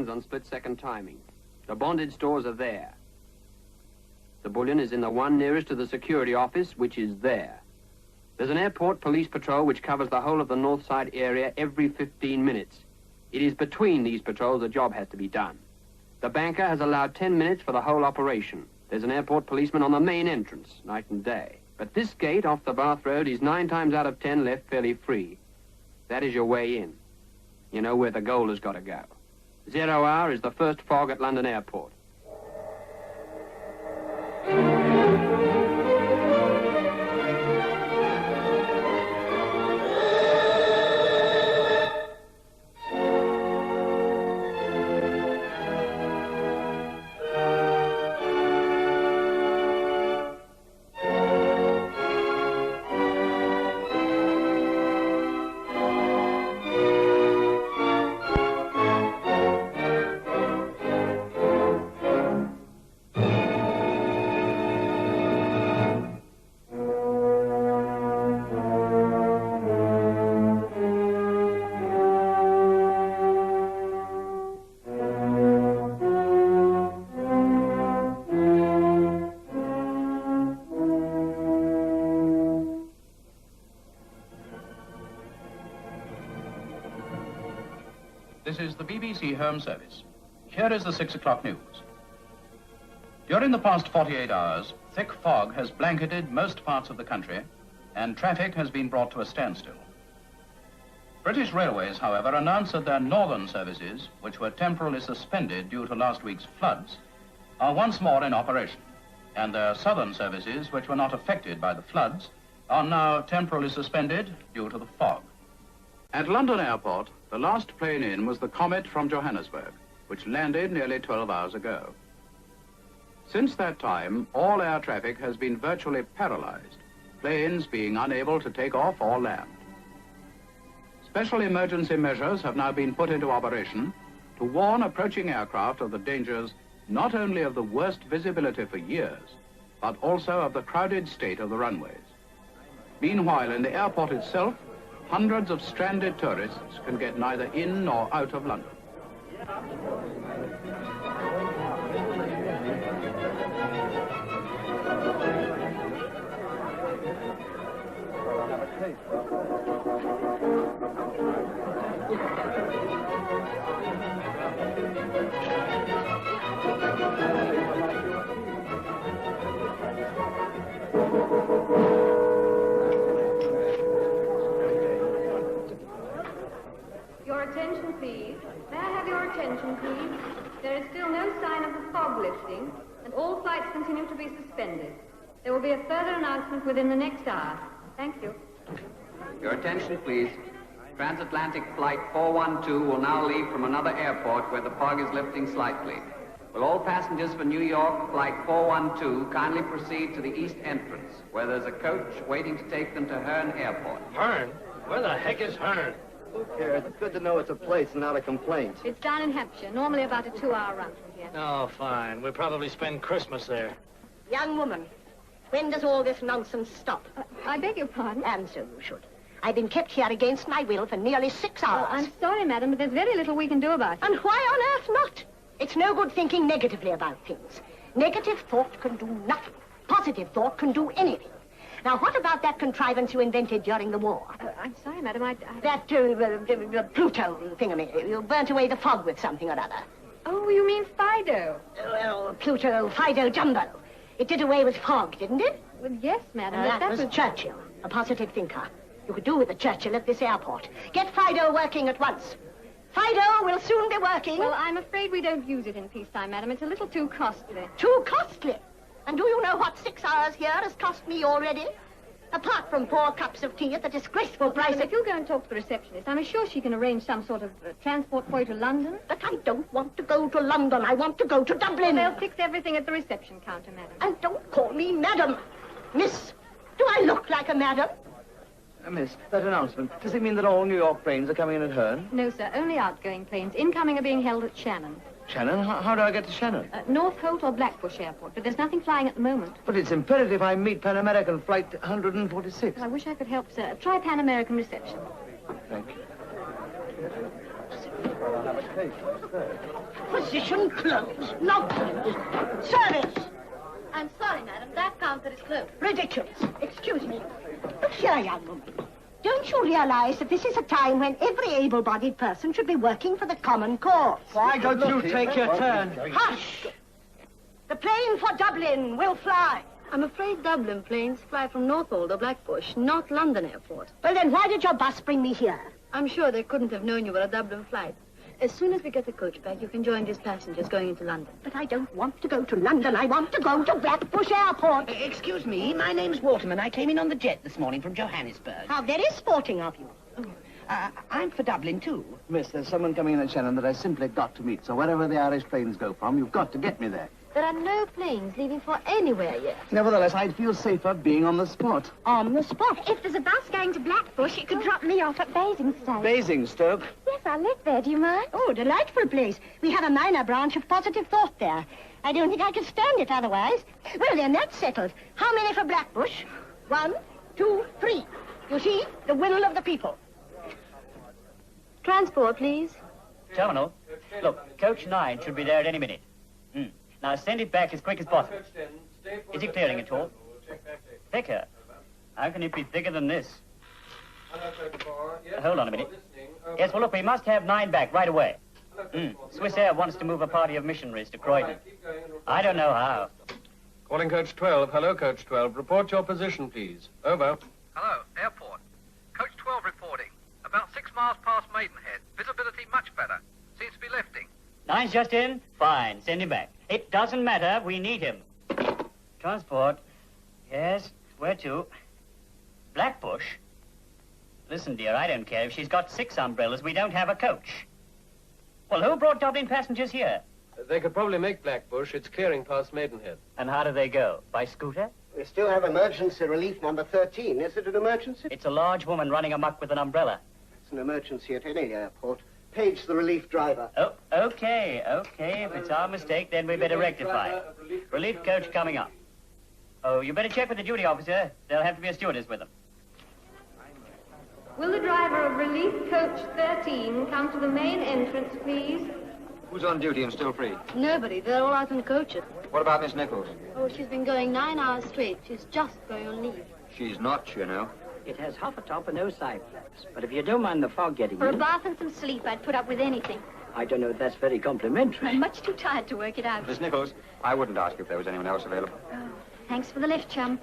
depends on split-second timing. The bonded stores are there. The bullion is in the one nearest to the security office, which is there. There's an airport police patrol which covers the whole of the north side area every 15 minutes. It is between these patrols the job has to be done. The banker has allowed 10 minutes for the whole operation. There's an airport policeman on the main entrance, night and day. But this gate off the Bath Road is 9 times out of 10 left fairly free. That is your way in. You know where the gold has got to go. 0 hour is the first fog at London Airport. This is the BBC Home Service. Here is the 6 o'clock news. During the past 48 hours, thick fog has blanketed most parts of the country, and traffic has been brought to a standstill. British Railways, however, announced that their northern services, which were temporarily suspended due to last week's floods, are once more in operation, and their southern services, which were not affected by the floods, are now temporarily suspended due to the fog. At London Airport, the last plane in was the Comet from Johannesburg, which landed nearly 12 hours ago. Since that time, all air traffic has been virtually paralyzed, planes being unable to take off or land. Special emergency measures have now been put into operation to warn approaching aircraft of the dangers not only of the worst visibility for years, but also of the crowded state of the runways. Meanwhile, in the airport itself, hundreds of stranded tourists can get neither in nor out of London. Your attention, please. May I have your attention, please? There is still no sign of the fog lifting, and all flights continue to be suspended. There will be a further announcement within the next hour. Thank you. Your attention, please. Transatlantic Flight 412 will now leave from another airport where the fog is lifting slightly. Will all passengers for New York Flight 412 kindly proceed to the east entrance, where there's a coach waiting to take them to Herne Airport. Herne? Where the heck is Herne? Who cares? It's good to know it's a place and not a complaint. It's down in Hampshire, normally about a 2-hour run from here. Oh, fine. We'll probably spend Christmas there. Young woman, when does all this nonsense stop? I beg your pardon? And so you should. I've been kept here against my will for nearly 6 hours. Oh, I'm sorry, madam, but there's very little we can do about it. And why on earth not? It's no good thinking negatively about things. Negative thought can do nothing. Positive thought can do anything. Now, what about that contrivance you invented during the war? I'm sorry, madam, That Pluto thingamy. You burnt away the fog with something or other. Oh, you mean Fido? Well, Pluto, Fido, Jumbo. It did away with fog, didn't it? Well, yes, madam. That was Churchill, a positive thinker. You could do with the Churchill at this airport. Get Fido working at once. Fido will soon be working. Well, I'm afraid we don't use it in peacetime, madam. It's a little too costly. Too costly? And do you know what 6 hours here has cost me already? Apart from 4 cups of tea at the disgraceful price If you'll go and talk to the receptionist, I'm sure she can arrange some sort of transport for you to London. But I don't want to go to London. I want to go to Dublin. Well, they'll fix everything at the reception counter, madam. And don't call me madam. Miss, do I look like a madam? Miss, that announcement, does it mean that all New York planes are coming in at Herne? No, sir, only outgoing planes. Incoming are being held at Shannon. Shannon? How do I get to Shannon? North Holt or Blackbush Airport, but there's nothing flying at the moment. But it's imperative I meet Pan American Flight 146. I wish I could help, sir. Try Pan American reception. Thank you. Position closed. Nonsense. Service. I'm sorry, madam. That counter is closed. Ridiculous. Excuse me. Look here, young woman. Don't you realize that this is a time when every able-bodied person should be working for the common cause? Why don't you take your turn? Hush! The plane for Dublin will fly. I'm afraid Dublin planes fly from Northolt or Blackbush, not London Airport. Well, then why did your bus bring me here? I'm sure they couldn't have known you were a Dublin flight. As soon as we get the coach back, you can join these passengers going into London. But I don't want to go to London. I want to go to Blackbush Airport. Excuse me, my name's Waterman. I came in on the jet this morning from Johannesburg. How very sporting of you. I'm for Dublin, too. Miss, there's someone coming in at Shannon that I simply got to meet, so wherever the Irish planes go from, you've got to get me there. There are no planes leaving for anywhere yet. Nevertheless, I'd feel safer being on the spot. On the spot. If there's a bus going to Blackbush, it could drop me off at Basingstoke. Basingstoke? Yes, I live there. Do you mind? Oh, delightful place. We have a minor branch of positive thought there. I don't think I could stand it otherwise. Well, then, that's settled. How many for Blackbush? 1, 2, 3. You see, the will of the people. Transport, please. Terminal. Look, coach 9 should be there at any minute. Now send it back as quick as possible. Is it clearing at all? Thicker? How can it be thicker than this? Hold on a minute. Yes, well, look, we must have 9 back right away. Swiss Air wants to move a party of missionaries to Croydon. I don't know how. Calling coach 12. Hello, coach 12. Report your position, please. Over. Hello, airport. Coach 12 reporting. About 6 miles past Maidenhead. Visibility much better. Seems to be lifting. 9's just in? Fine, send him back. It doesn't matter, we need him. Transport. Yes, where to? Blackbush? Listen, dear, I don't care if she's got 6 umbrellas. We don't have a coach. Well, who brought Dublin passengers here? They could probably make Blackbush. It's clearing past Maidenhead. And how do they go? By scooter? We still have emergency relief number 13. Is it an emergency? It's a large woman running amok with an umbrella. It's an emergency at any airport. Page the relief driver. Oh, okay. If it's our mistake, then we better rectify. Relief coach coming up. Oh, you better check with the duty officer. There'll have to be a stewardess with them. Will the driver of relief coach 13 come to the main entrance, please? Who's on duty and still free? Nobody. They're all out in coaches. What about Miss Nichols? Oh, she's been going 9 hours straight. She's just going on leave. She's not, you know. It has half a top and no side flaps. But if you don't mind the fog getting For in... a bath and some sleep, I'd put up with anything. I don't know if that's very complimentary. I'm much too tired to work it out. Miss Nichols, I wouldn't ask if there was anyone else available. Oh, thanks for the lift, chum.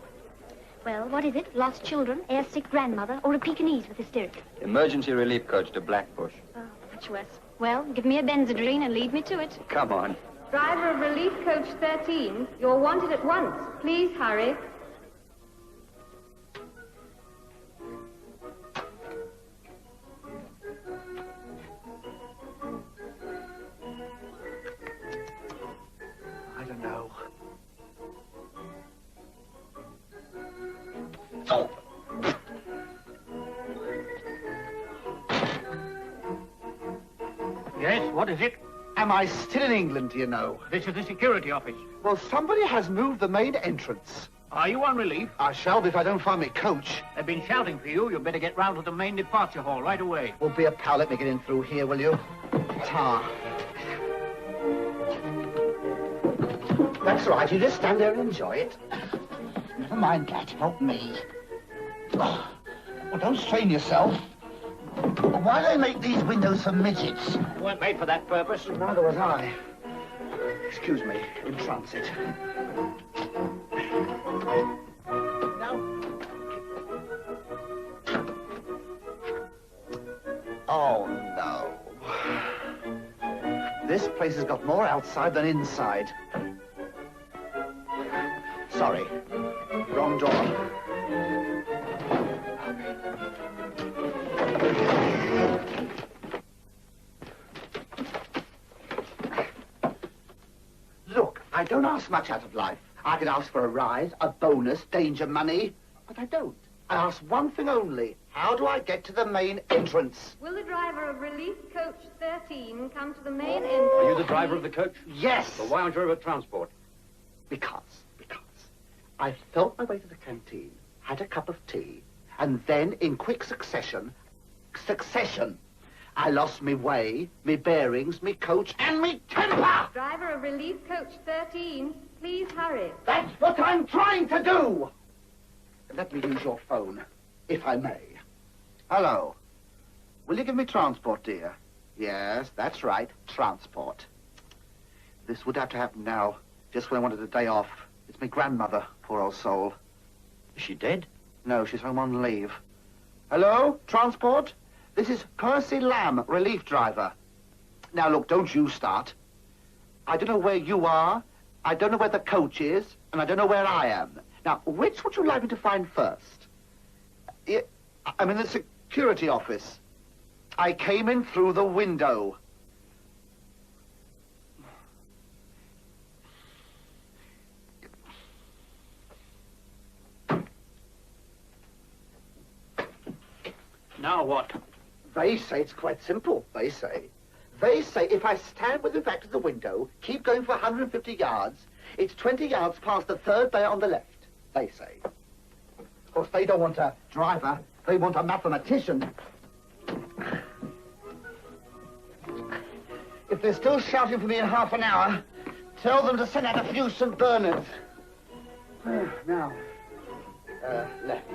Well, what is it? Lost children, air-sick grandmother, or a Pekingese with hysterics? Emergency relief coach to Blackbush. Oh, much worse. Well, give me a Benzedrine and lead me to it. Come on. Driver of relief coach 13, you're wanted at once. Please hurry. I don't know. Yes, what is it? Am I still in England, do you know? This is the security office. Well, somebody has moved the main entrance. Are you on relief? I shall be if I don't find me coach. They've been shouting for you. You'd better get round to the main departure hall right away. Well, be a pal, let me get in through here, will you? Ta. That's right. You just stand there and enjoy it. Never mind, cat. Help me. Oh, well, don't strain yourself. Why do they make these windows for midgets? You weren't made for that purpose. Neither was I. Excuse me, in transit. Oh, no. This place has got more outside than inside. Sorry. Wrong door. Look, I don't ask much out of life. I can ask for a rise, a bonus, danger money, but I don't. I ask one thing only. How do I get to the main entrance? Will the driver of relief coach 13 come to the main entrance? Are you the driver of the coach? Yes. Well, why aren't you over at transport? Because I felt my way to the canteen, had a cup of tea, and then, in quick succession, I lost me way, me bearings, me coach, and me temper! Driver of Relief Coach 13, please hurry. That's what I'm trying to do! Let me use your phone, if I may. Hello. Will you give me transport, dear? Yes, that's right, transport. This would have to happen now, just when I wanted a day off. It's my grandmother, poor old soul. Is she dead? No, she's home on leave. Hello, transport? This is Percy Lamb, relief driver. Now, look, don't you start. I don't know where you are, I don't know where the coach is, and I don't know where I am. Now, which would you like me to find first? I'm in the security office. I came in through the window. Now what? They say it's quite simple, they say. They say if I stand with my back to the window, keep going for 150 yards, it's 20 yards past the third bay on the left, they say. Of course, they don't want a driver, they want a mathematician. If they're still shouting for me in half an hour, tell them to send out a few St. Bernards. Now, left,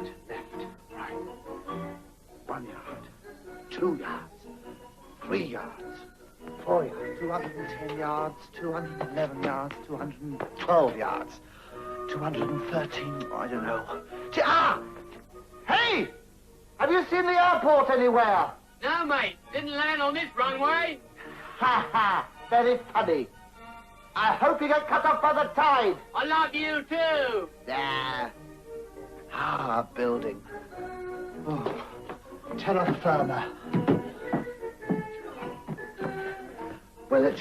right. 1 yard, 2 yards, 3 yards, 4 yards, 210 yards, 211 yards, 212 yards, 213, I don't know. Hey! Have you seen the airport anywhere? No, mate. Didn't land on this runway. Ha ha! Very funny. I hope you get cut off by the tide. I love you too. There. Ah, building. Oh. Terra firma. Will it?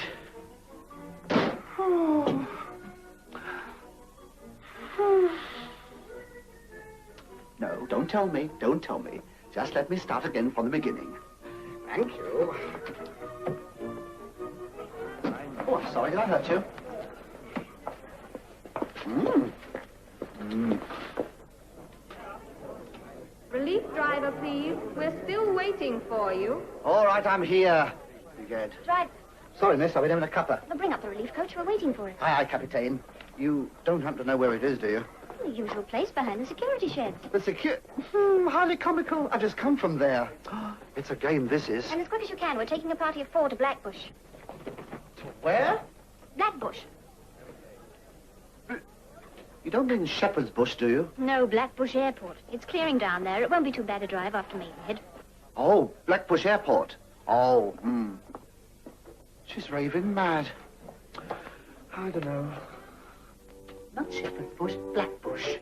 Oh. No, don't tell me. Don't tell me. Just let me start again from the beginning. Thank you. Oh, I'm sorry. Did I hurt you? Relief driver, please. We're still waiting for you. All right, I'm here. You good? Right. Sorry, miss, I've been having a cuppa. Well, bring up the relief coach. We're waiting for it. Aye, Captain. You don't happen to know where it is, do you? The usual place behind the security sheds. The highly comical. I've just come from there. It's a game, this is. And as quick as you can, we're taking a party of 4 to Blackbush. To where? Blackbush. You don't mean Shepherd's Bush, do you? No, Blackbush Airport. It's clearing down there. It won't be too bad a drive after Maidenhead. Oh, Blackbush Airport. Oh, She's raving mad. I don't know. Not Shepherd's Bush, Blackbush.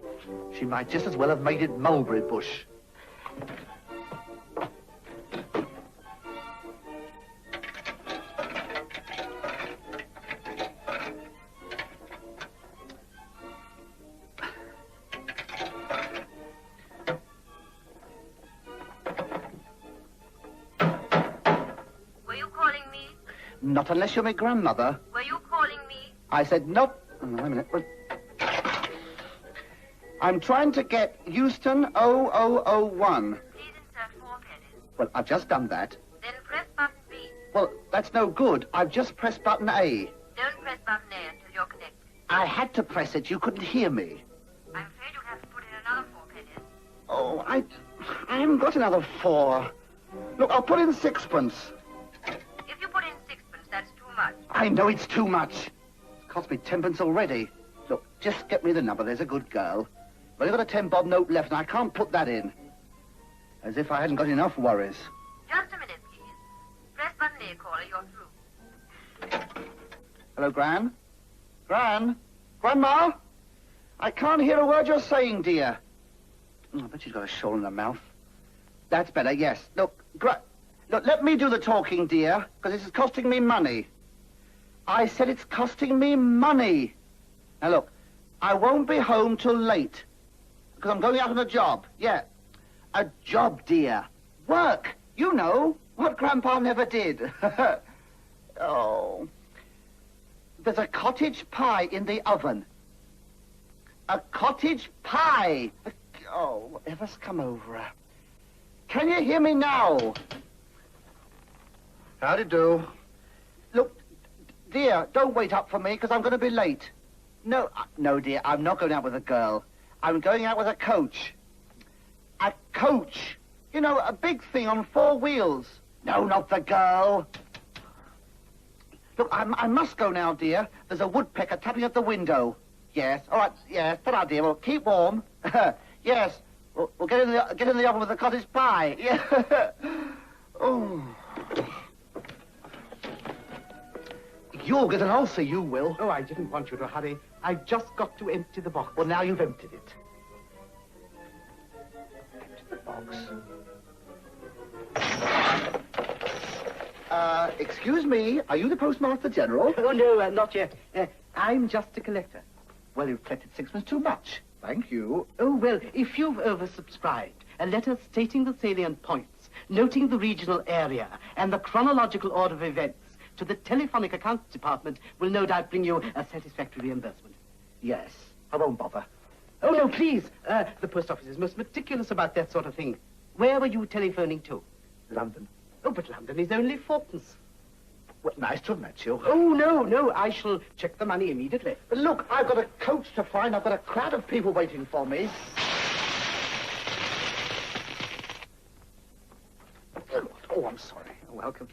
She might just as well have made it Mulberry Bush. Were you calling me? Not unless you're my grandmother. Were you calling me? I said nope. Oh, wait a minute. I'm trying to get Houston 0001. Please insert 4 pennies. Well, I've just done that. Then press button B. Well, that's no good. I've just pressed button A. Don't press button A until you're connected. I had to press it. You couldn't hear me. I'm afraid you'll have to put in another 4 pennies. Oh, I haven't got another 4. Look, I'll put in 6pence. If you put in 6pence, that's too much. I know it's too much. It's cost me 10pence already. Look, just get me the number. There's a good girl. I've only got a 10-bob note left, and I can't put that in. As if I hadn't got enough worries. Just a minute, please. Press button A, caller. You're through. Hello, Gran? Gran? Grandma? I can't hear a word you're saying, dear. Oh, I bet she's got a shawl in her mouth. That's better, yes. Look, look, let me do the talking, dear, because this is costing me money. I said it's costing me money. Now, look, I won't be home till late, because I'm going out on a job. Yeah, a job, dear. Work. You know, what Grandpa never did. Oh. There's a cottage pie in the oven. A cottage pie. Oh, whatever's come over her. Can you hear me now? Howdy do. Look, dear, don't wait up for me, because I'm going to be late. No, no, dear, I'm not going out with a girl. I'm going out with a coach. A coach? You know, a big thing on 4 wheels. No, not the girl. Look, I must go now, dear. There's a woodpecker tapping at the window. Yes, all right, yes. Ta-ra, dear. Well, keep warm. Yes, we'll get in the oven with the cottage pie. Yeah. Oh. You'll get an ulcer, you will. Oh, I didn't want you to hurry. I've just got to empty the box. Well, now you've emptied it. Empty the box. Excuse me, are you the Postmaster General? Oh, no, not yet. I'm just a collector. Well, you've collected 6 too much. Thank you. Oh, well, if you've oversubscribed, a letter stating the salient points, noting the regional area, and the chronological order of events to the telephonic accounts department will no doubt bring you a satisfactory reimbursement. Yes, I won't bother. Oh, no, please. The post office is most meticulous about that sort of thing. Where were you telephoning to? London. Oh, but London is only Fortons. Well, nice to have met you. Oh, no, I shall check the money immediately. But look, I've got a coach to find. I've got a crowd of people waiting for me. Oh, I'm sorry. Welcome.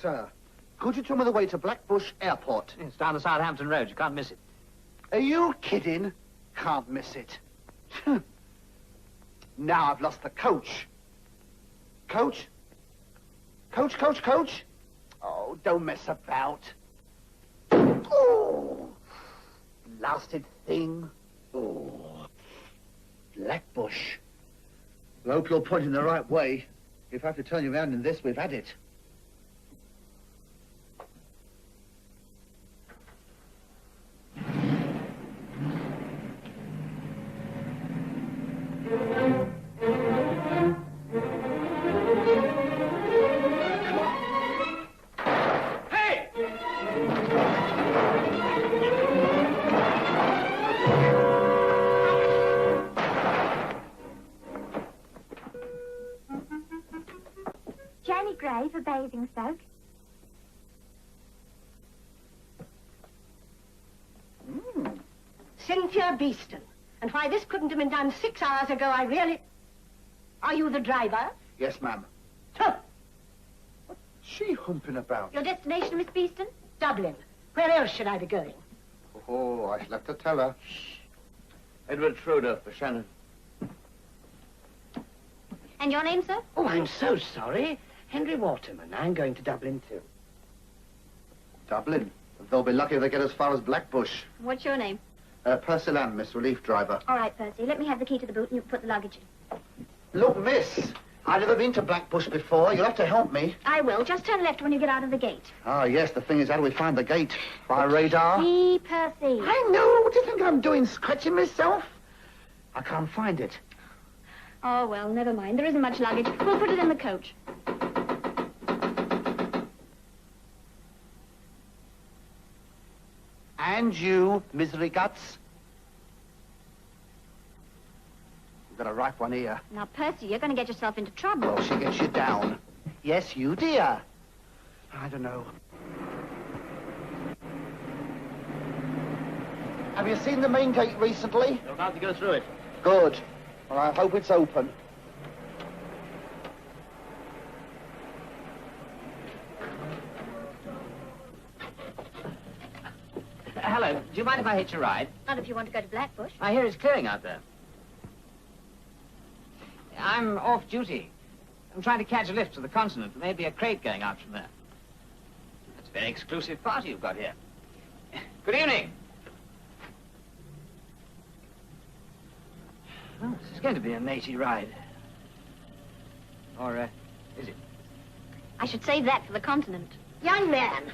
Sir, could you tell me the way to Blackbush Airport? It's down the Southampton Road. You can't miss it. Are you kidding? Can't miss it. Now I've lost the coach. Coach? Coach? Oh, don't mess about. Oh, blasted thing. Oh, Blackbush. I hope you're pointing the right way. If I have to turn you around in this, we've had it. For bathing soak. Cynthia Beeston. And why this couldn't have been done 6 hours ago, I really... Are you the driver? Yes, ma'am. Huh. What's she humping about? Your destination, Miss Beeston? Dublin. Where else should I be going? Oh, I shall have to tell her. Edward Schroeder for Shannon. And your name, sir? Oh, I'm so sorry. Henry Waterman. I'm going to Dublin, too. Dublin? They'll be lucky if they get as far as Blackbush. What's your name? Percy Lamb, Miss Relief Driver. All right, Percy. Let me have the key to the boot and you can put the luggage in. Look, miss, I've never been to Blackbush before. You'll have to help me. I will. Just turn left when you get out of the gate. Ah, yes, the thing is, how do we find the gate? By radar? See, Percy. I know. What do you think I'm doing, scratching myself? I can't find it. Oh, well, never mind. There isn't much luggage. We'll put it in the coach. And you, misery guts. You've got a ripe one here. Now, Percy, you're going to get yourself into trouble. Well, she gets you down. Yes, you, dear. I don't know. Have you seen the main gate recently? You're about to go through it. Good. Well, I hope it's open. Hello, do you mind if I hitch a ride? Not if you want to go to Blackbush. I hear it's clearing out there. I'm off duty. I'm trying to catch a lift to the continent. There may be a crate going out from there. That's a very exclusive party you've got here. Good evening. Oh, this is going to be a matey ride. Or, is it? I should save that for the continent. Young man,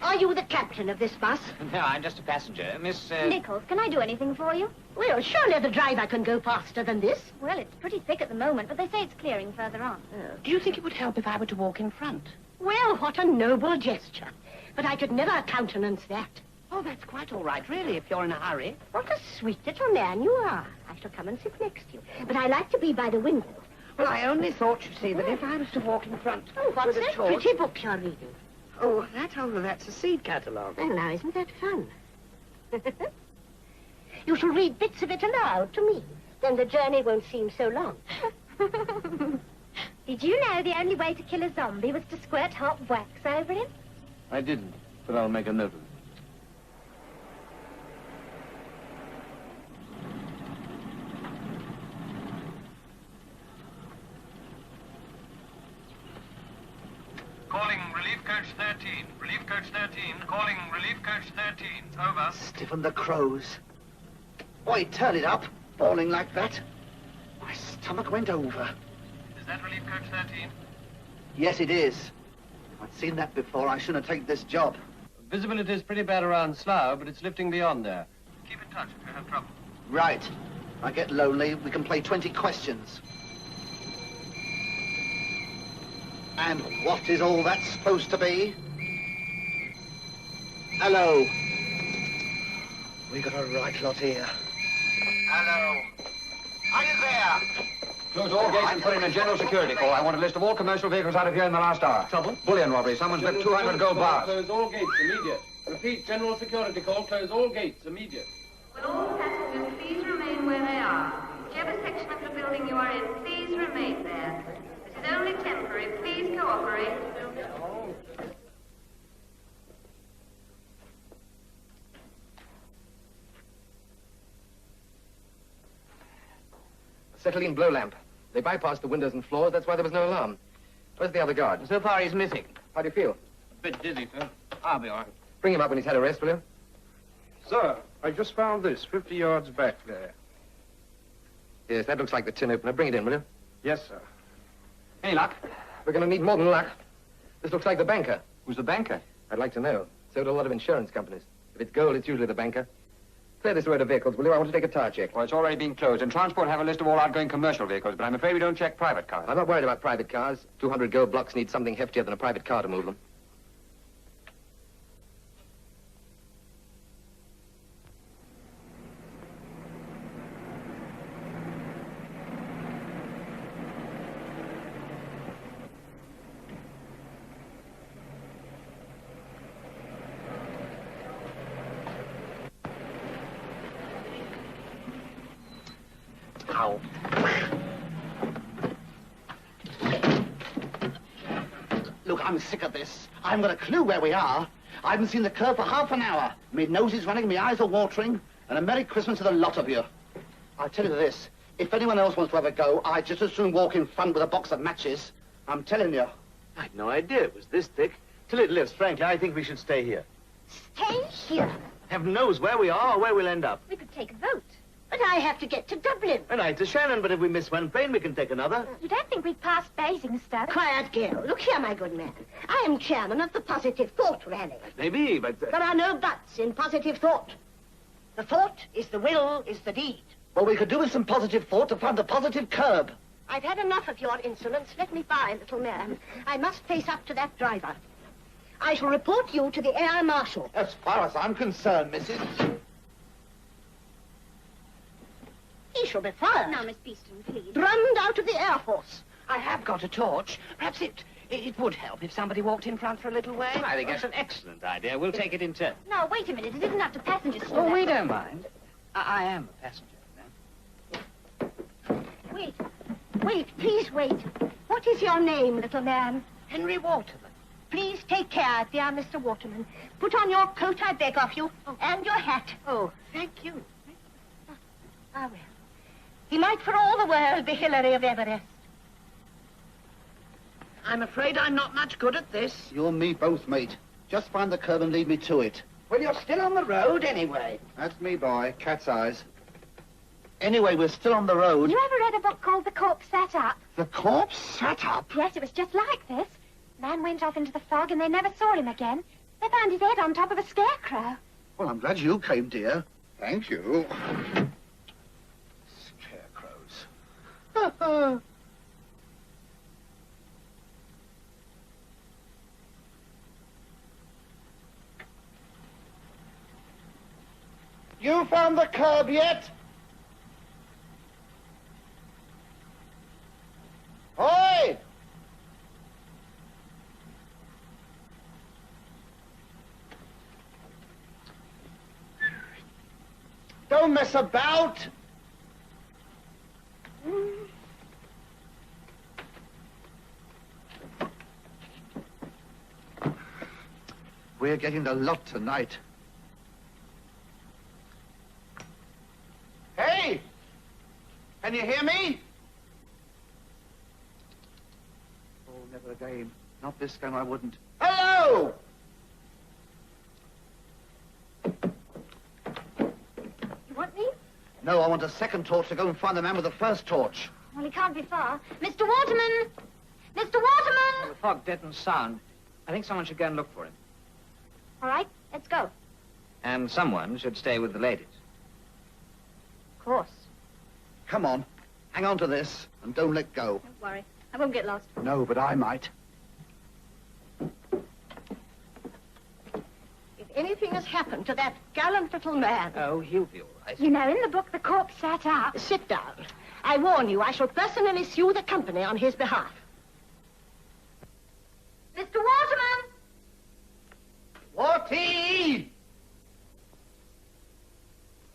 are you the captain of this bus? No, I'm just a passenger. Miss, Nichols, can I do anything for you? Well, surely the driver can go faster than this. Well, it's pretty thick at the moment, but they say it's clearing further on. Do you think it would help if I were to walk in front? Well, what a noble gesture. But I could never countenance that. Oh, that's quite all right, really, if you're in a hurry. What a sweet little man you are. I shall come and sit next to you. But I like to be by the window. Well, I only thought, you see, that if I was to walk in front Oh, what's with a that torch... pretty book you're reading? Oh, that's a seed catalogue. Well, now, isn't that fun? You shall read bits of it aloud to me. Then the journey won't seem so long. Did you know the only way to kill a zombie was to squirt hot wax over him? I didn't, but I'll make a note of it. Calling Relief Coach 13. Relief Coach 13. Calling Relief Coach 13. Over. Stiffen the crows. Boy, turn it up. Falling like that. My stomach went over. Is that Relief Coach 13? Yes, it is. If I'd seen that before, I shouldn't have taken this job. Visibility is pretty bad around Slough, but it's lifting beyond there. Keep in touch if you have trouble. Right. If I get lonely, we can play 20 questions. And what is all that supposed to be? Hello. We got a right lot here. Hello. Are you there? Close all gates and put in a general security call. I want a list of all commercial vehicles out of here in the last hour. Trouble? Bullion robbery. Someone's left 200 gold bars. Close all gates, immediate. Repeat, general security call. Close all gates, immediate. Will all passengers please remain where they are? Whichever section of the building you are in, please remain there. This is only temporary. Please cooperate. Acetylene blow lamp. They bypassed the windows and floors. That's why there was no alarm. Where's the other guard? So far, he's missing. How do you feel? A bit dizzy, sir. I'll be all right. Bring him up when he's had a rest, will you? Sir, I just found this 50 yards back there. Yes, that looks like the tin opener. Bring it in, will you? Yes, sir. Any luck? We're going to need more than luck. This looks like the banker. Who's the banker? I'd like to know. So do a lot of insurance companies. If it's gold, it's usually the banker. Clear this road of vehicles, will you? I want to take a tire check. Well, it's already been closed. And transport have a list of all outgoing commercial vehicles, but I'm afraid we don't check private cars. I'm not worried about private cars. 200 gold blocks need something heftier than a private car to move them. Ow. Look, I'm sick of this. I haven't got a clue where we are. I haven't seen the curve for half an hour. My nose is running, my eyes are watering, and a Merry Christmas to the lot of you. I'll tell you this. If anyone else wants to have a go, I'd just as soon walk in front with a box of matches. I'm telling you. I'd no idea it was this thick. Till it lifts, frankly, I think we should stay here. Stay here. Heaven knows where we are or where we'll end up. We could take a vote. But I have to get to Dublin. And I to Shannon, but if we miss one train, we can take another. You don't think we've passed Basingstoke? Quiet, girl. Look here, my good man. I am chairman of the Positive Thought Rally. Maybe, but... There are no buts in positive thought. The thought is the will, is the deed. Well, we could do with some positive thought to find the positive curb. I've had enough of your insolence. Let me by, little man. I must face up to that driver. I shall report you to the Air Marshal. As far as I'm concerned, Mrs. He shall be fired. Now, Miss Beeston, please. Drummed out of the Air Force. I have got a torch. Perhaps it would help if somebody walked in front for a little way. I think that's an excellent idea. We'll take it in turn. No, wait a minute. It isn't up to passengers. Oh, we don't mind. I am a passenger, then. Wait. Wait, please wait. What is your name, little man? Henry Waterman. Please take care, dear Mr. Waterman. Put on your coat, I beg of you, and your hat. Oh, thank you. Ah, well. He might for all the world be Hillary of Everest. I'm afraid I'm not much good at this. You and me both, mate. Just find the curb and lead me to it. Well, you're still on the road anyway. That's me, boy. Cat's eyes. Anyway, we're still on the road. You ever read a book called The Corpse Sat Up? The corpse sat up? Yes, it was just like this. Man went off into the fog and they never saw him again. They found his head on top of a scarecrow. Well, I'm glad you came, dear. Thank you. Scarecrows. You found the curb yet? Don't mess about. We're getting the lot tonight. Hey! Can you hear me? Oh, never again. Not this time I wouldn't. Hello! You want me? No, I want a second torch to go and find the man with the first torch. Well, he can't be far. Mr. Waterman! Mr. Waterman! The fog deadened sound. I think someone should go and look for him. All right, let's go. And someone should stay with the ladies. Of course. Come on. Hang on to this and don't let go. Don't worry. I won't get lost. No, but I might. If anything has happened to that gallant little man... Oh, he'll be all right. You know, in the book, the corpse sat up. Sit down. I warn you, I shall personally sue the company on his behalf. Mr. Waterman! Watty!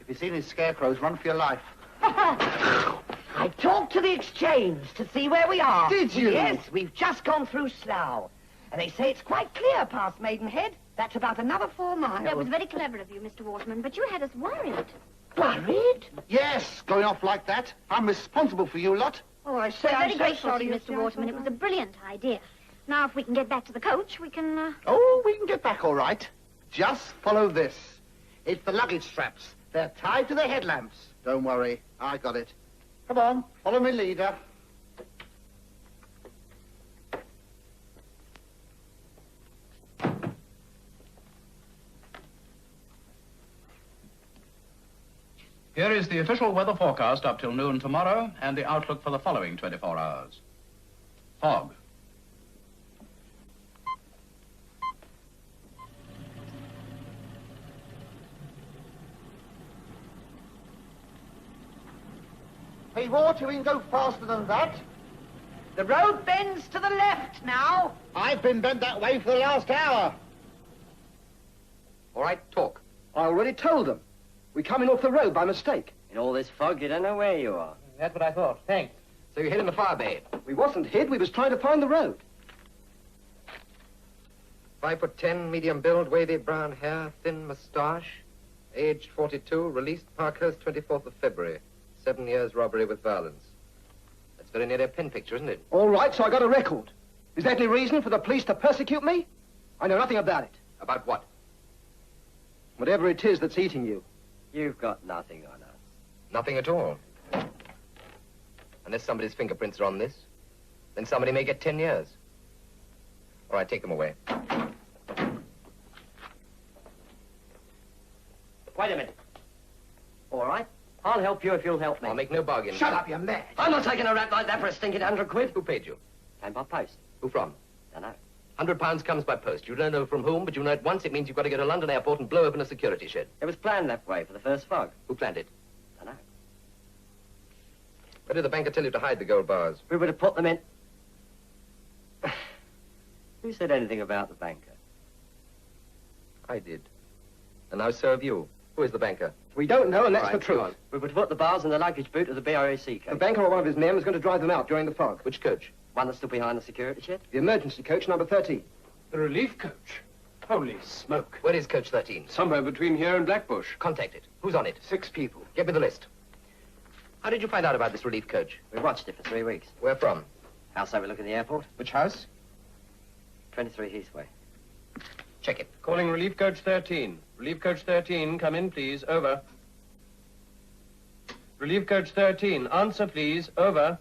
If you've seen his scarecrows, run for your life. I talked to the exchange to see where we are. Did you? Yes, we've just gone through Slough. And they say it's quite clear past Maidenhead. That's about another 4 miles. That was very clever of you, Mr. Waterman, but you had us worried. Worried? Yes, going off like that. I'm responsible for you lot. Oh, I say We're I'm very so grateful to sorry, you, Mr. Waterman. It was a brilliant idea. Now, if we can get back to the coach, we can, Oh, we can get back all right. Just follow this. It's the luggage straps. They're tied to the headlamps. Don't worry, I got it. Come on, follow me, leader. Here is the official weather forecast up till noon tomorrow and the outlook for the following 24 hours. Fog. Hey, Water, we can go faster than that. The road bends to the left now. I've been bent that way for the last hour. All right, talk. I already told them. We're coming off the road by mistake. In all this fog, you don't know where you are. That's what I thought. Thanks. So you hid in the fire bay. We wasn't hid, we was trying to find the road. 5'10", medium build, wavy brown hair, thin moustache, aged 42, released Parkhurst, 24th of February. 7 years robbery with violence. That's very nearly a pen picture, isn't it? All right, so I got a record. Is that any reason for the police to persecute me? I know nothing about it. About what? Whatever it is that's eating you. You've got nothing on us. Nothing at all. Unless somebody's fingerprints are on this, then somebody may get 10 years. All right, take them away. Wait a minute. All right. I'll help you if you'll help me. I'll make no bargain. Shut up, you're mad. I'm not taking a rap like that for a stinking £100. Who paid you? Came by post. Who from? Dunno. £100 comes by post. You don't know from whom, but you know at once it means you've got to go to London airport and blow open a security shed. It was planned that way for the first fog. Who planned it? Dunno. Where did the banker tell you to hide the gold bars? We would have put them in... Who said anything about the banker? I did. And now so have you. Who is the banker? We don't know, and that's Right, the truth. We would have put the bars in the luggage boot of the BRAC coach. The banker or one of his men was going to drive them out during the fog. Which coach? One that stood behind the security shed. The emergency coach, number 13. The relief coach? Holy smoke. Where is coach 13? Somewhere between here and Blackbush. Contact it. Who's on it? 6 people. Give me the list. How did you find out about this relief coach? We watched it for 3 weeks. Where from? House overlooking the airport. Which house? 23 Heathway. Check it. Calling relief coach 13. Relief coach 13, come in, please. Over. Relief coach 13, answer, please. Over.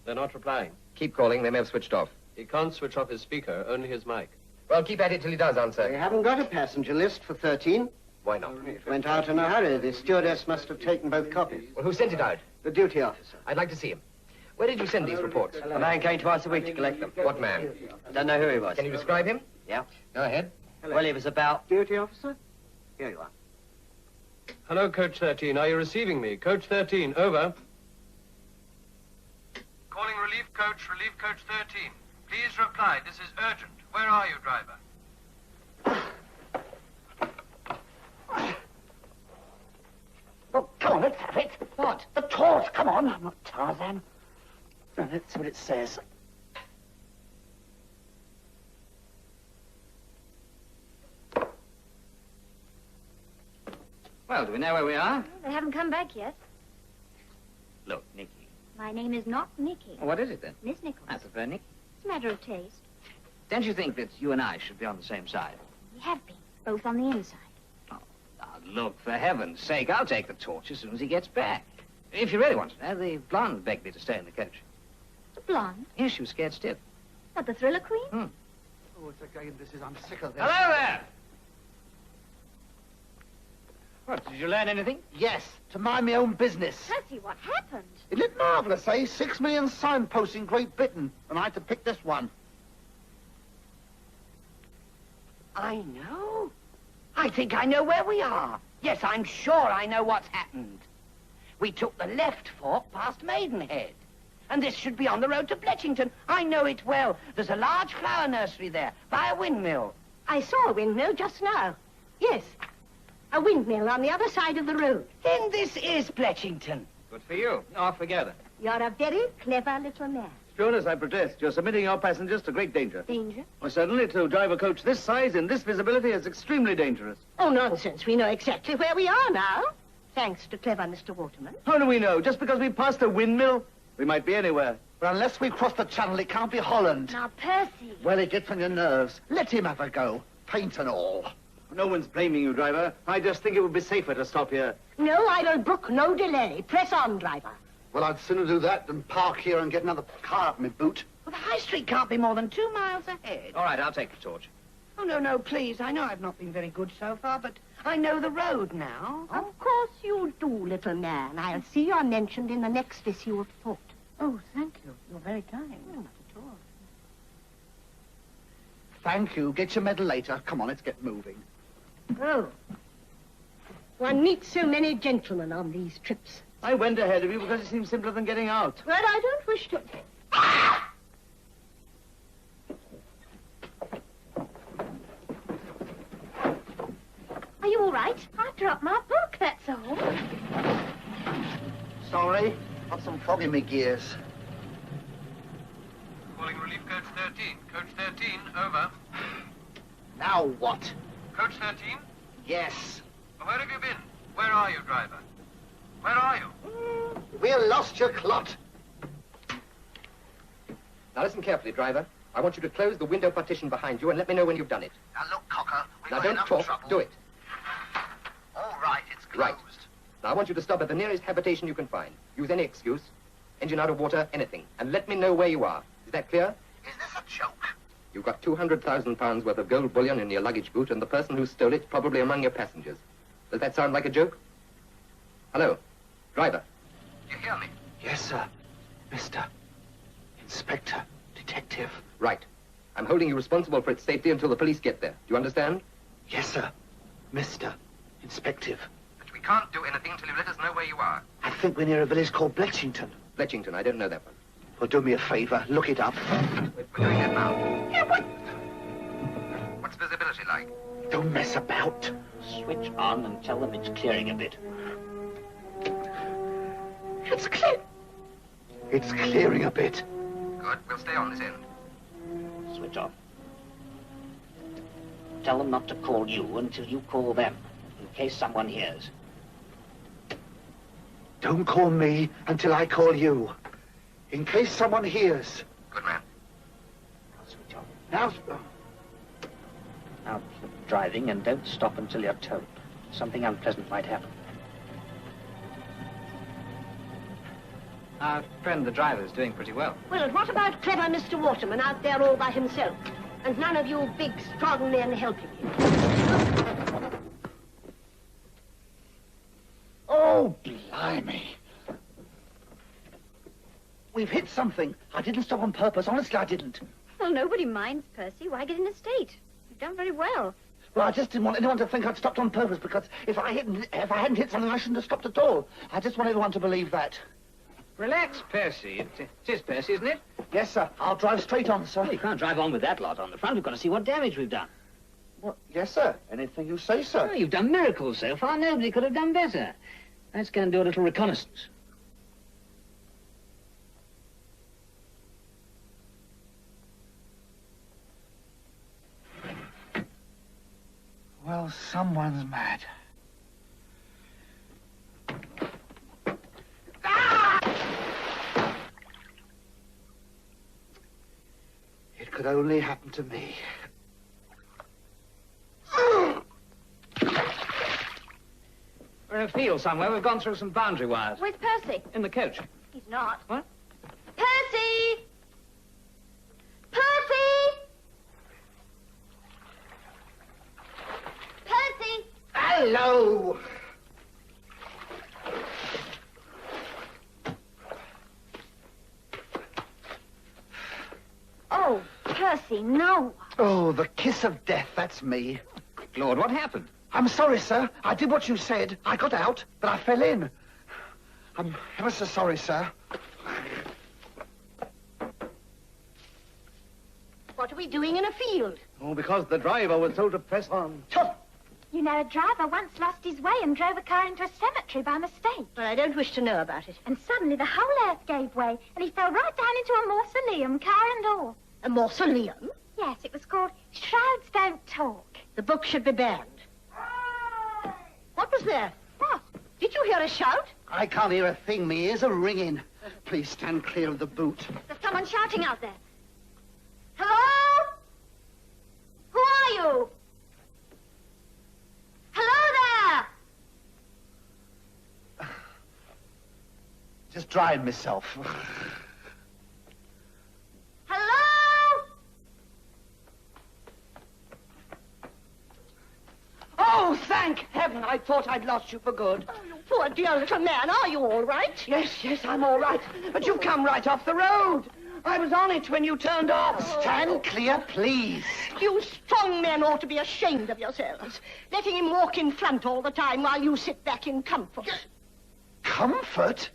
They're not replying. Keep calling. They may have switched off. He can't switch off his speaker, only his mic. Well, keep at it till he does answer. We haven't got a passenger list for 13. Why not? It went out in a hurry. The stewardess must have taken both copies. Well, who sent it out? The duty officer. I'd like to see him. Where did you send these reports? A man came twice a week to collect them. What man? Don't know who he was. Can you describe him? Yeah. Go ahead. Well, he was about... Duty officer? Here you are. Hello, coach 13. Are you receiving me? Coach 13, over. Calling relief coach 13. Please reply. This is urgent. Where are you, driver? Let's have it. What? The torch, come on. I'm not Tarzan. Now, let's see what it says. Well, do we know where we are? They haven't come back yet. Look, Nikki. My name is not Nikki. Well, what is it then? Miss Nichols. I prefer Nikki. It's a matter of taste. Don't you think that you and I should be on the same side? We have been, both on the inside. Now, look, for heaven's sake, I'll take the torch as soon as he gets back. If you really want to know, the blonde begged me to stay in the coach. The blonde? Yes, she was scared stiff. What, the Thriller Queen? Oh, it's again, I'm sick of this. Hello there! What, did you learn anything? Yes, to mind my own business. Percy, what happened? Isn't it marvellous, eh? 6 million signposts in Great Britain, and I had to pick this one. I know. I think I know where we are. Yes, I'm sure I know what's happened. We took the left fork past Maidenhead. And this should be on the road to Bletchington. I know it well. There's a large flower nursery there, by a windmill. I saw a windmill just now. Yes, a windmill on the other side of the road. Then this is Bletchington. Good for you. Off together. You're a very clever little man. Jonas, I protest. You're submitting your passengers to great danger. Danger? Well, certainly, to drive a coach this size in this visibility is extremely dangerous. Oh, nonsense. We know exactly where we are now. Thanks to clever Mr. Waterman. How do we know? Just because we passed a windmill? We might be anywhere. But unless we cross the channel, it can't be Holland. Now, Percy. Well, it gets on your nerves. Let him have a go. Paint and all. No one's blaming you, driver. I just think it would be safer to stop here. No, I will brook no delay. Press on, driver. Well, I'd sooner do that than park here and get another car up my boot. Well, the high street can't be more than 2 miles ahead. All right, I'll take the torch. Oh, no, please. I know I've not been very good so far, but I know the road now. Of course you do, little man. I'll see you're mentioned in the next issue of Thought. Oh, thank you. You're very kind. Oh, not at all. Thank you. Get your medal later. Come on, let's get moving. Oh. One meets so many gentlemen on these trips. I went ahead of you because it seemed simpler than getting out. Well, I don't wish to... Are you all right? I dropped my book, that's all. Sorry. Got some fog in my gears. Calling relief coach 13. Coach 13, over. Now what? Coach 13? Yes. Well, where have you been? Where are you, driver? Where are you? We'll lost your clot. Now listen carefully, driver. I want you to close the window partition behind you and let me know when you've done it. Now look, Cocker. Now don't talk. Do it. All right, it's closed. Right. Now I want you to stop at the nearest habitation you can find. Use any excuse. Engine out of water, anything. And let me know where you are. Is that clear? Is this a joke? You've got £200,000 worth of gold bullion in your luggage boot, and the person who stole it's probably among your passengers. Does that sound like a joke? Hello? Driver? You hear me? Yes, sir. Mr. Inspector. Detective. Right. I'm holding you responsible for its safety until the police get there. Do you understand? Yes, sir. Mr. Inspective. But we can't do anything until you let us know where you are. I think we're near a village called Bletchington. Bletchington, I don't know that one. Well, do me a favor. Look it up. We're doing that now. Yeah, what? What's visibility like? Don't mess about. Switch on and tell them it's clearing a bit. It's clear. It's clearing a bit. Good. We'll stay on this end. Switch off. Tell them not to call you until you call them, in case someone hears. Don't call me until I call you. In case someone hears. Good man. Switch off. Now... Now keep driving and don't stop until you're told. Something unpleasant might happen. Our friend the driver's doing pretty well. Well, and what about clever Mr. Waterman out there all by himself? And none of you big, strong men helping him. Oh, blimey. We've hit something. I didn't stop on purpose. Honestly, I didn't. Well, nobody minds, Percy. Why get in a state? You've done very well. Well, I just didn't want anyone to think I'd stopped on purpose, because if I hadn't hit something, I shouldn't have stopped at all. I just want everyone to believe that. Relax, Percy. It is Percy, isn't it? Yes, sir. I'll drive straight on, sir. Well, you can't drive on with that lot on the front. We've got to see what damage we've done. What? Yes, sir. Anything you say, sir. Oh, you've done miracles so far. Nobody could have done better. Let's go and do a little reconnaissance. Well, someone's mad. It could only happen to me. We're in a field somewhere. We've gone through some boundary wires. Where's Percy? In the coach. He's not. What? Percy! Percy! Percy! Hello! Oh, Percy, no. Oh, the kiss of death, that's me. Good Lord, what happened? I'm sorry, sir. I did what you said. I got out, but I fell in. I'm ever so sorry, sir. What are we doing in a field? Oh, because the driver was told to press on. You know, a driver once lost his way and drove a car into a cemetery by mistake. Well, I don't wish to know about it. And suddenly the whole earth gave way, and he fell right down into a mausoleum, car and all. A mausoleum? Yes, it was called Shrouds Don't Talk. The book should be banned. What was that? What? Did you hear a shout? I can't hear a thing. My ears are ringing. Please stand clear of the boot. There's someone shouting out there. Hello? Who are you? Hello there! Just drying myself. Hello? Oh, thank heaven. I thought I'd lost you for good. Oh, you poor dear little man. Are you all right? Yes, I'm all right. But you've come right off the road. I was on it when you turned off. Stand clear, please. You strong men ought to be ashamed of yourselves. Letting him walk in front all the time while you sit back in comfort. Comfort?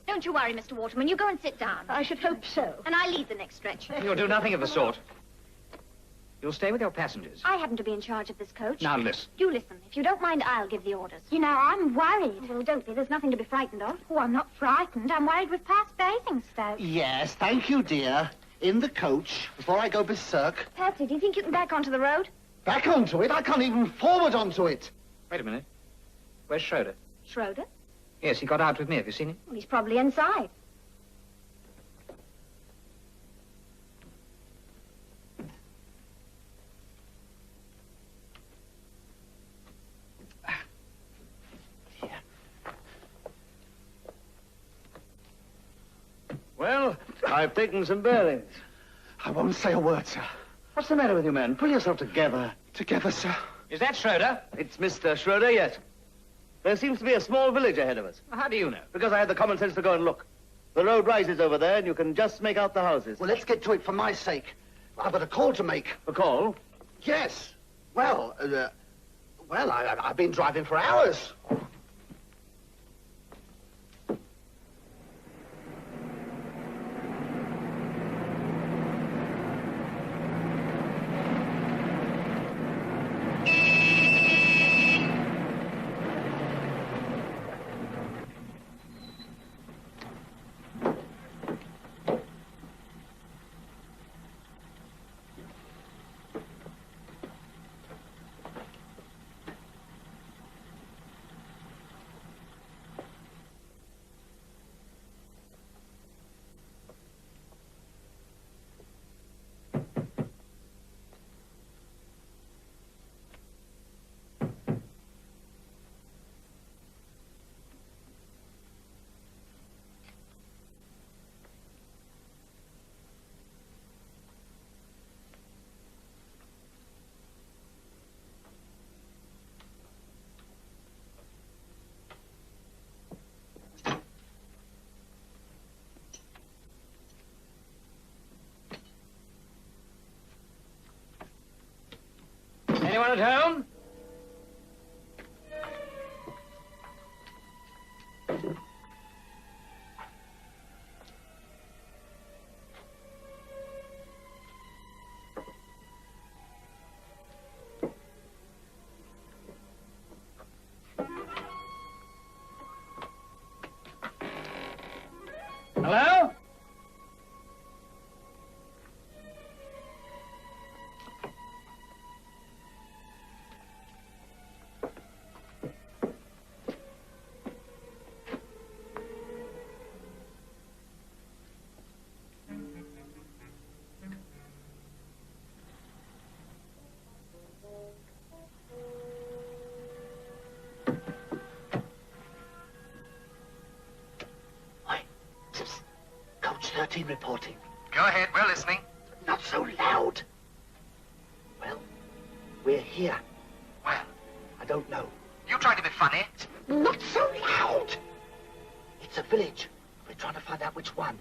Don't you worry, Mr. Waterman. You go and sit down. I should hope so. And I lead the next stretch. You'll do nothing of the sort. You'll stay with your passengers. I happen to be in charge of this coach. Now listen. You listen. If you don't mind, I'll give the orders. You know, I'm worried. Well, don't be. There's nothing to be frightened of. Oh, I'm not frightened. I'm worried with past Basingstoke. Yes, thank you, dear. In the coach, before I go berserk. Percy, do you think you can back onto the road? Back onto it? I can't even forward onto it. Wait a minute. Where's Schroeder? Schroeder? Yes, he got out with me. Have you seen him? Well, he's probably inside. Well, I've taken some bearings. I won't say a word, sir. What's the matter with you, man? Pull yourself together. Together, sir. Is that Schroeder? It's Mr. Schroeder, yes. There seems to be a small village ahead of us. How do you know? Because I had the common sense to go and look. The road rises over there, and you can just make out the houses. Well, let's get to it for my sake. I've got a call to make. A call? Yes. Well, I've been driving for hours. Anyone at home? reporting. Go ahead, we're listening. Not so loud. Well, we're here. Where? I don't know. You trying to be funny? Not so loud! It's a village. We're trying to find out which one.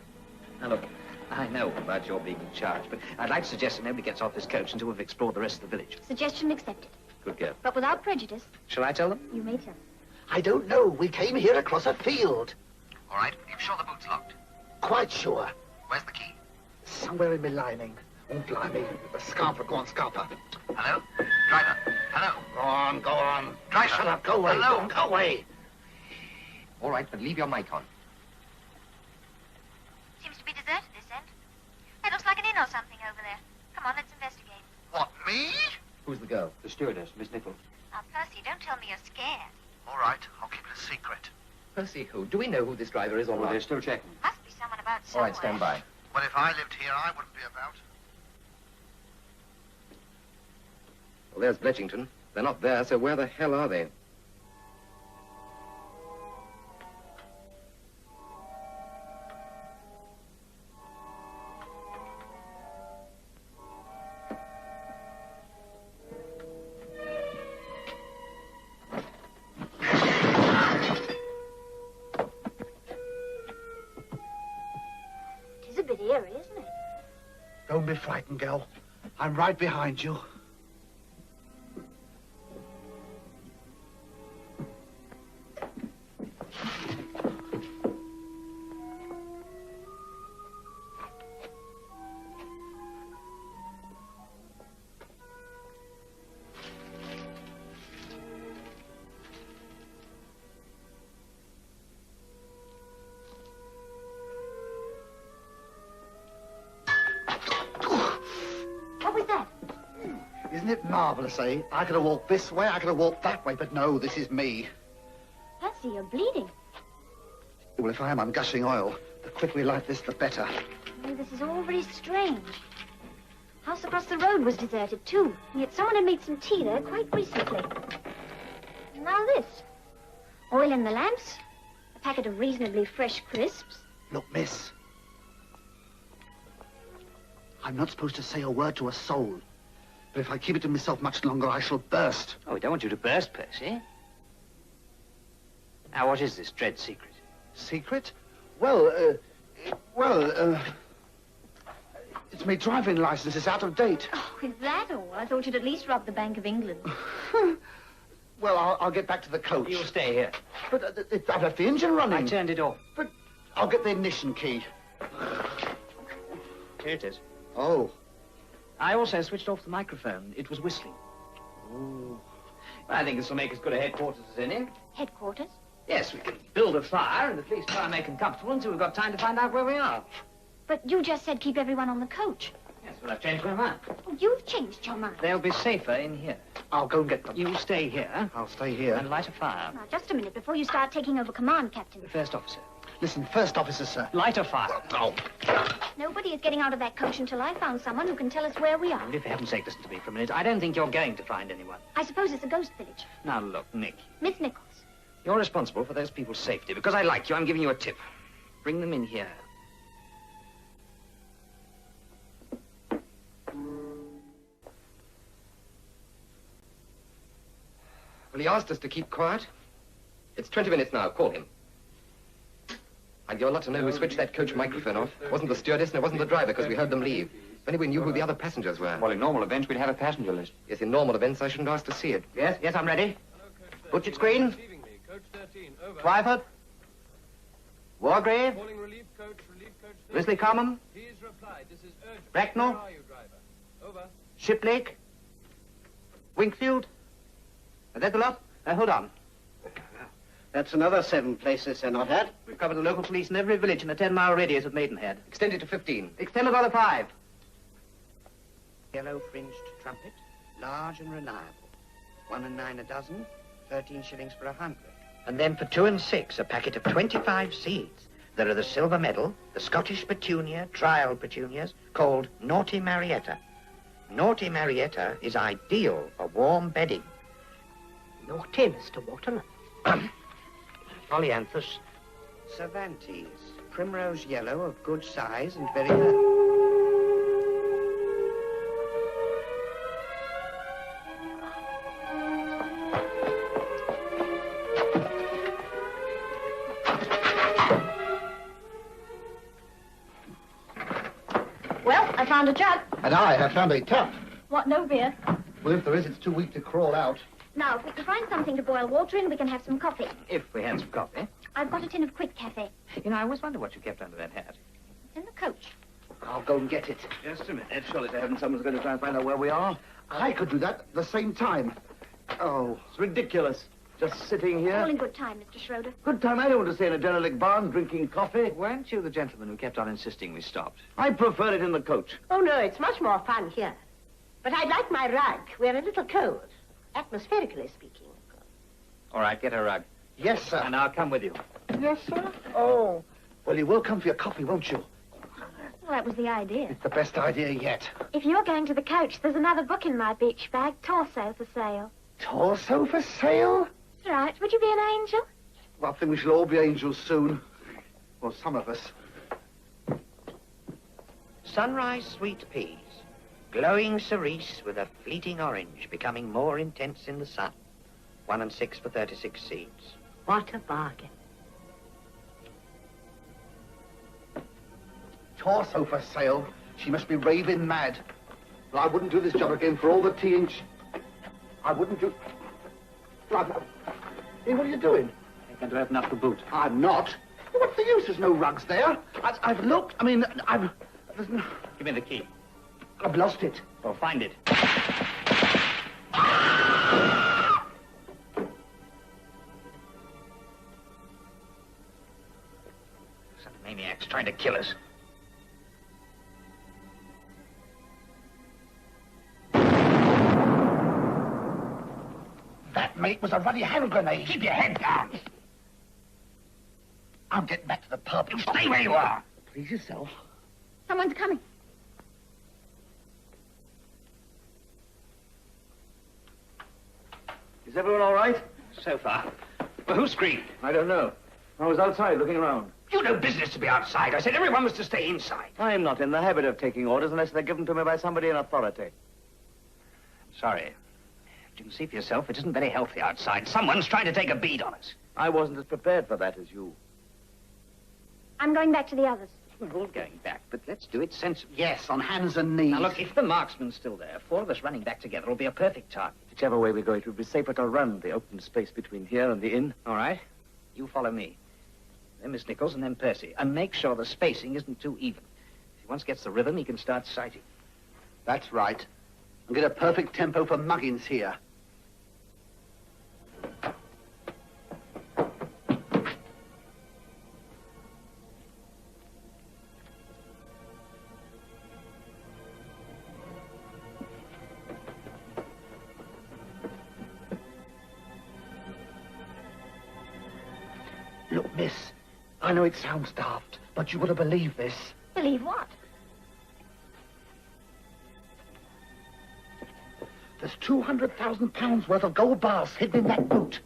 Now, look, I know about your being in charge, but I'd like to suggest that nobody gets off this coach until we've explored the rest of the village. Suggestion accepted. Good girl. But without prejudice. Shall I tell them? You may tell. I don't know. We came here across a field. All right, you're sure the boot's locked? Quite sure. Where's the key? Somewhere in my lining. Oh, blimey. The scarper, go on, scarper. Hello? Driver. Hello? Go on, go on. Driver. Shut up, go away. Hello? Go away. All right, but leave your mic on. Seems to be deserted this end. It looks like an inn or something over there. Come on, let's investigate. What, me? Who's the girl? The stewardess, Miss Nichols. Now, Percy, don't tell me you're scared. All right, I'll keep it a secret. Percy who? Do we know who this driver is or Well, not? they're still checking. Must be someone about All somewhere. right, stand by. Well, if I lived here, I wouldn't be about. Well, there's Bletchington. They're not there, so where the hell are they? It is a bit eerie, isn't it? Don't be frightened, girl. I'm right behind you. What was that? Isn't it marvelous, eh? I could have walked this way, I could have walked that way, but no, this is me. Percy, you're bleeding. Well, if I am, I'm gushing oil. The quicker we light this, the better. Oh, this is all very strange. House across the road was deserted, too. And yet someone had made some tea there quite recently. And now this. Oil in the lamps, a packet of reasonably fresh crisps. Look, miss. I'm not supposed to say a word to a soul. But if I keep it to myself much longer, I shall burst. Oh, we don't want you to burst, Percy. Now, what is this dread secret? Secret? It's my driving license. It's out of date. Oh, is that all? I thought you'd at least rob the Bank of England. Well, I'll get back to the coach. You'll stay here. But I've left the engine running. I turned it off. But I'll get the ignition key. Here it is. Oh. I also switched off the microphone. It was whistling. Oh. I think this will make as good a headquarters as any. Headquarters? Yes, we can build a fire and at least try and make them comfortable until we've got time to find out where we are. But you just said keep everyone on the coach. Yes, well, I've changed my mind. Oh, you've changed your mind. They'll be safer in here. I'll go and get them. You'll stay here. I'll stay here. And light a fire. Now, just a minute before you start taking over command, Captain. The first officer. Listen, first officer, sir. Light a fire. Oh. Nobody is getting out of that coach until I found someone who can tell us where we are. And if for heaven's sake, listen to me for a minute. I don't think you're going to find anyone. I suppose it's a ghost village. Now, look, Nick. Miss Nichols. You're responsible for those people's safety. Because I like you, I'm giving you a tip. Bring them in here. Well, he asked us to keep quiet. It's 20 minutes now. Call him. And you're not to know who switched that coach microphone off. It wasn't the stewardess and it wasn't the driver, because we heard them leave. If only we knew who the other passengers were. Well, in normal events, we'd have a passenger list. Yes, in normal events, I shouldn't ask to see it. Yes, I'm ready. Butchert Screen. Twyford. Wargrave. Risley Common. Bracknell. Shiplake. Winkfield. Is that the lot? Hold on. That's another 7 places they're not at. We've covered the local police in every village in a 10-mile radius of Maidenhead. Extend it to 15. Extend another 5. Yellow fringed trumpet, large and reliable. 1 9 a dozen, 13 shillings for 100. And then for 2 and 6, a packet of 25 seeds. There are the silver medal, the Scottish petunia, trial petunias, called Naughty Marietta. Naughty Marietta is ideal for warm bedding. Naughty, Mr. Waterman. Polyanthus. Cervantes, primrose yellow of good size and very good. Well, I found a jug. And I have found a tub. What, no beer? Well, if there is, it's too weak to crawl out. Now, if we can find something to boil water in, we can have some coffee. If we had some coffee. I've got a tin of quick cafe. You know, I always wonder what you kept under that hat. It's in the coach. I'll go and get it. Just a minute. Surely to heaven someone's going to try and find out where we are. I could do that at the same time. Oh. It's ridiculous. Just sitting All here. in good time, Mr. Schroeder. Good time. I don't want to stay in a derelict barn drinking coffee. Weren't you the gentleman who kept on insisting we stopped? I prefer it in the coach. Oh, no, it's much more fun here. But I'd like my rug. We're a little cold, atmospherically speaking. All right, get a rug. Yes, sir. And I'll come with you. Yes, sir? Oh. Well, you will come for your coffee, won't you? Well, that was the idea. It's the best idea yet. If you're going to the coach, there's another book in my beach bag, Torso, for sale. Torso for sale? That's right. Would you be an angel? Well, I think we shall all be angels soon. Well, some of us. Sunrise sweet peas, glowing cerise with a fleeting orange, becoming more intense in the sun. 1 and 6 for 36 seeds. What a bargain. Torso for sale? She must be raving mad. Well, I wouldn't do this job again for all the tea and... I wouldn't do... Hey, what are you doing? I'm going to open up the boot. I'm not. What's the use? There's no rugs there. I've looked. I mean, I've... Give me the key. I've lost it. Well, find it. Some maniac's trying to kill us. That, mate, was a ruddy hand grenade. Keep your head down. I'm getting back to the pub. You stay where you are. Please yourself. Someone's coming. Is everyone all right? So far. Well, who screamed? I don't know. I was outside looking around. You no business to be outside. I said everyone was to stay inside. I'm not in the habit of taking orders unless they're given to me by somebody in authority. Sorry. You can see for yourself, it isn't very healthy outside. Someone's trying to take a bead on us. I wasn't as prepared for that as you. I'm going back to the others. We're all going back, but let's do it sensibly. Yes, on hands and knees. Now, look, if the marksman's still there, 4 of us running back together will be a perfect target. Whichever way we go, it would be safer to run the open space between here and the inn. All right. You follow me. Then Miss Nichols and then Percy. And make sure the spacing isn't too even. If he once gets the rhythm, he can start sighting. That's right. And get a perfect tempo for muggins here. Look, miss, I know it sounds daft, but you gotta believe this. Believe what? There's £200,000 worth of gold bars hidden in that boot.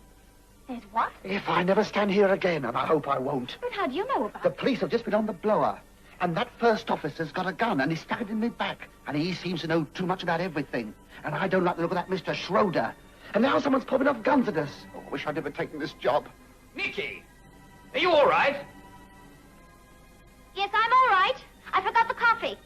There's what? If I never stand here again, and I hope I won't. But how do you know about The it? police have just been on the blower, and that first officer's got a gun, and he's stuck it in me back, and he seems to know too much about everything, and I don't like the look of that Mr. Schroeder. And now someone's popping off guns at us. Oh, I wish I'd never taken this job. Nikki! Are you all right? Yes, I'm all right. I forgot the coffee.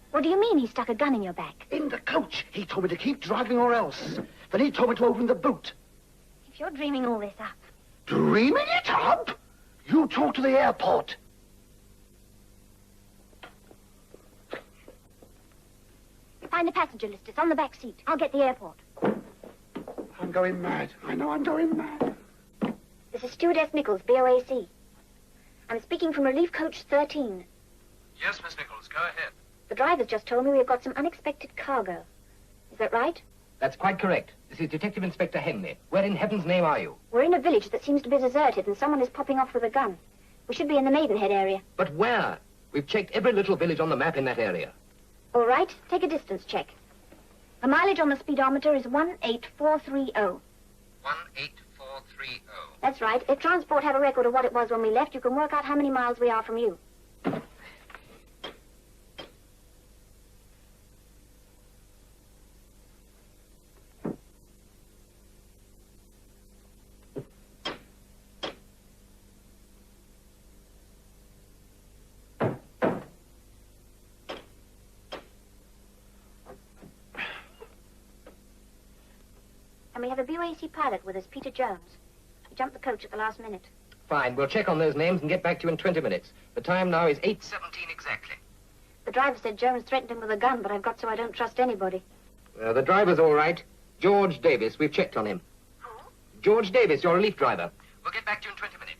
What do you mean he stuck a gun in your back? In the coach. He told me to keep driving or else. Then he told me to open the boot. If you're dreaming all this up. Dreaming it up? You talk to the airport. Find the passenger list. It's on the back seat. I'll get the airport. I'm going mad. I know I'm going mad. This is Stewardess Nichols, BOAC. I'm speaking from Relief Coach 13. Yes, Miss Nichols, go ahead. The driver's just told me we've got some unexpected cargo. Is that right? That's quite correct. This is Detective Inspector Henley. Where in heaven's name are you? We're in a village that seems to be deserted and someone is popping off with a gun. We should be in the Maidenhead area. But where? We've checked every little village on the map in that area. All right, take a distance check. The mileage on the speedometer is 18430. 18430. That's right. If transport have a record of what it was when we left, you can work out how many miles we are from you. And we have a BUAC pilot with us, Peter Jones. He jumped the coach at the last minute. Fine. We'll check on those names and get back to you in 20 minutes. The time now is 8:17 exactly. The driver said Jones threatened him with a gun, but I've got so I don't trust anybody. The driver's all right. George Davis. We've checked on him. Who? George Davis, your relief driver. We'll get back to you in 20 minutes.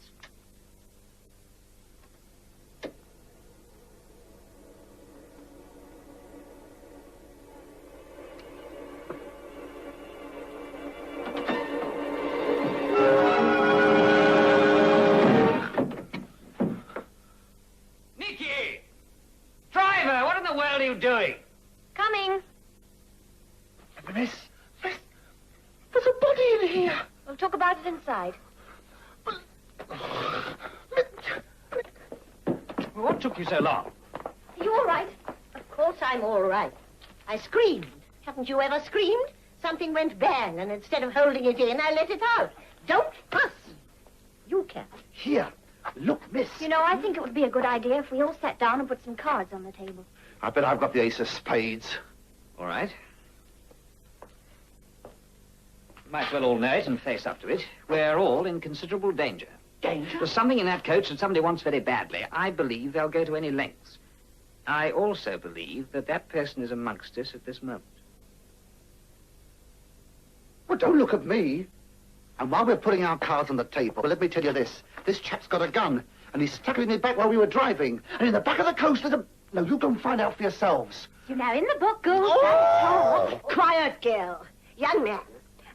Doing? Coming. Miss, there's a body in here. We'll talk about it inside. What took you so long? Are you all right? Of course I'm all right. I screamed. Haven't you ever screamed? Something went bang, and instead of holding it in, I let it out. Don't fuss. You can. Here. Look, miss. You know, I think it would be a good idea if we all sat down and put some cards on the table. I bet I've got the ace of spades. All right. Might as well all know it and face up to it. We're all in considerable danger. Danger? There's something in that coach that somebody wants very badly. I believe they'll go to any lengths. I also believe that that person is amongst us at this moment. Well, don't look at me. And while we're putting our cards on the table, let me tell you this. This chap's got a gun, and he stuck it in his back while we were driving. And in the back of the coach, there's a... No, you go and find out for yourselves. You're now in the book, girl. Oh! Quiet, girl. Young man,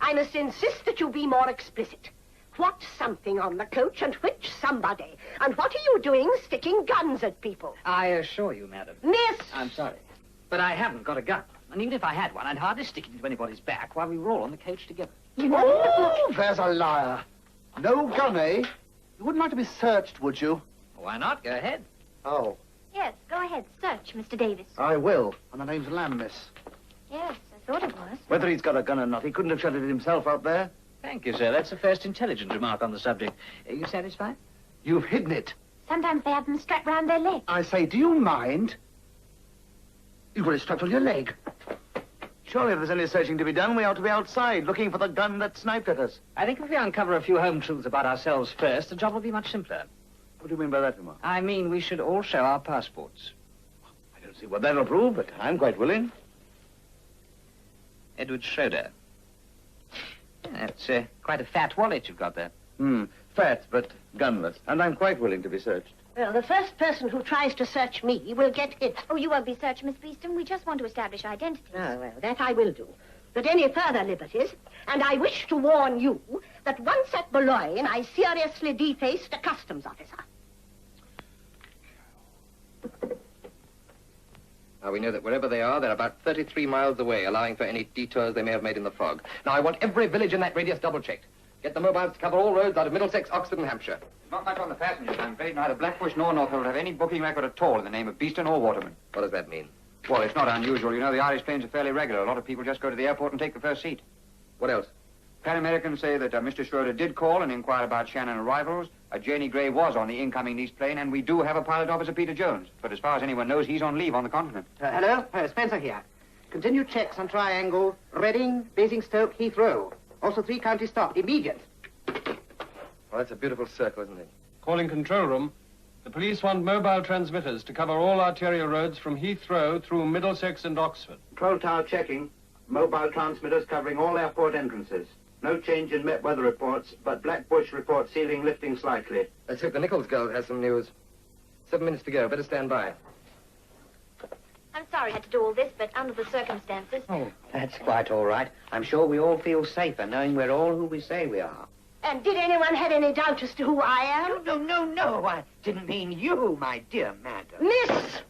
I must insist that you be more explicit. What's something on the coach and which somebody? And what are you doing sticking guns at people? I assure you, madam. Miss! I'm sorry, but I haven't got a gun. And even if I had one, I'd hardly stick it into anybody's back while we were all on the coach together. You know in the book... There's a liar. No gun, eh? You wouldn't like to be searched, would you? Why not? Go ahead. Oh. Yes, go ahead. Search, Mr. Davis. I will. And the name's Lamb, miss. Yes, I thought it was. Whether he's got a gun or not, he couldn't have shot it himself out there. Thank you, sir. That's the first intelligent remark on the subject. Are you satisfied? You've hidden it. Sometimes they have them strapped round their leg. I say, do you mind? You've got it strapped on your leg. Surely if there's any searching to be done, we ought to be outside, looking for the gun that sniped at us. I think if we uncover a few home truths about ourselves first, the job will be much simpler. What do you mean by that, Emma? I mean, we should all show our passports. I don't see what that'll prove, but I'm quite willing. Edward Schroeder. That's quite a fat wallet you've got there. Fat, but gunless. And I'm quite willing to be searched. Well, the first person who tries to search me will get hit. Oh, you won't be searched, Miss Beeston. We just want to establish identity. Oh, well, that I will do. But any further liberties, and I wish to warn you that once at Boulogne, I seriously defaced a customs officer. Now, we know that wherever they are, they're about 33 miles away, allowing for any detours they may have made in the fog. Now, I want every village in that radius double-checked. Get the mobiles to cover all roads out of Middlesex, Oxford, and Hampshire. Not much on the passengers, I'm afraid. Neither Blackbush nor Northfield have any booking record at all in the name of Beeston or Waterman. What does that mean? Well, it's not unusual. You know, the Irish planes are fairly regular. A lot of people just go to the airport and take the first seat. What else? Pan Americans say that Mr. Schroeder did call and inquire about Shannon arrivals. Janie Gray was on the incoming East plane, and we do have a pilot officer, Peter Jones. But as far as anyone knows, he's on leave on the continent. Hello? Spencer here. Continue checks on Triangle, Reading, Basingstoke, Heathrow. Also 3 county stop. Immediate. Well, that's a beautiful circle, isn't it? Calling control room. The police want mobile transmitters to cover all arterial roads from Heathrow through Middlesex and Oxford. Control tower checking. Mobile transmitters covering all airport entrances. No change in Met weather reports, but Blackbush reports ceiling lifting slightly. Let's hope the Nichols girl has some news. 7 minutes to go. Better stand by. I'm sorry I had to do all this, but under the circumstances... Oh, that's quite all right. I'm sure we all feel safer knowing we're all who we say we are. And did anyone have any doubt as to who I am? No. I didn't mean you, my dear madam. Miss!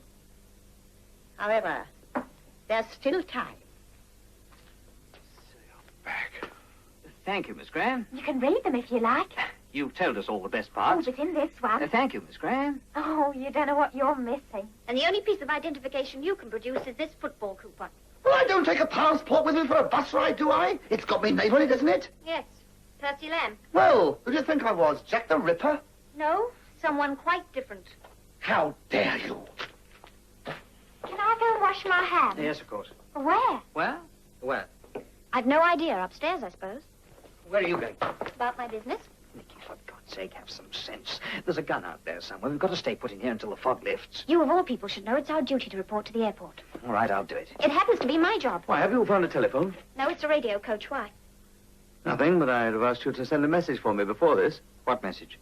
However, there's still time. Thank you, Miss Graham. You can read them if you like. You've told us all the best Oh, parts. but in this one. Thank you, Miss Graham. Oh, you don't know what you're missing. And the only piece of identification you can produce is this football coupon. Well, I don't take a passport with me for a bus ride, do I? It's got me name on it, doesn't it? Yes, Percy Lamb. Well, who do you think I was? Jack the Ripper? No, someone quite different. How dare you? Can I go and wash my hands? Yes, of course. Where? Well? Where? I've no idea. Upstairs, I suppose. Where are you going? About my business. Nikki, for God's sake, have some sense. There's a gun out there somewhere. We've got to stay put in here until the fog lifts. You, of all people, should know it's our duty to report to the airport. All right, I'll do it. It happens to be my job. Why, have you found a telephone? No, it's a radio coach. Why? Nothing, but I'd have asked you to send a message for me before this. What message?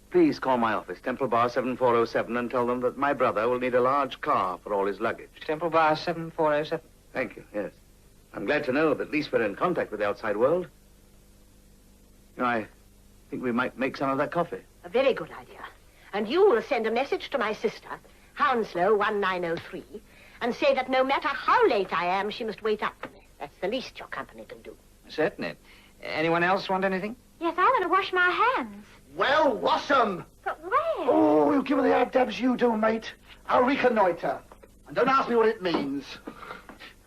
Please call my office, Temple Bar 7407, and tell them that my brother will need a large car for all his luggage. Temple Bar 7407. Thank you, yes. I'm glad to know that at least we're in contact with the outside world. You know, I think we might make some of that coffee. A very good idea. And you will send a message to my sister, Hounslow 1903, and say that no matter how late I am, she must wait up for me. That's the least your company can do. Certainly. Anyone else want anything? Yes, I want to wash my hands. Well, wash 'em. But where? Oh, you give me the ad dabs you do, mate. I'll reconnoiter. And don't ask me what it means.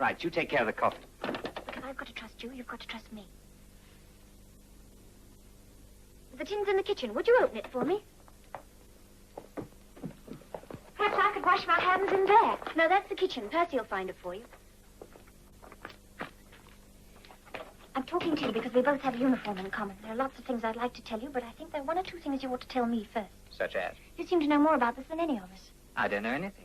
Right, you take care of the coffee. Look, if I've got to trust you, you've got to trust me. The tin's in the kitchen. Would you open it for me? Perhaps I could wash my hands in there. No, that's the kitchen. Percy will find it for you. I'm talking to you because we both have a uniform in common. There are lots of things I'd like to tell you, but I think there are one or two things you ought to tell me first. Such as? You seem to know more about this than any of us. I don't know anything.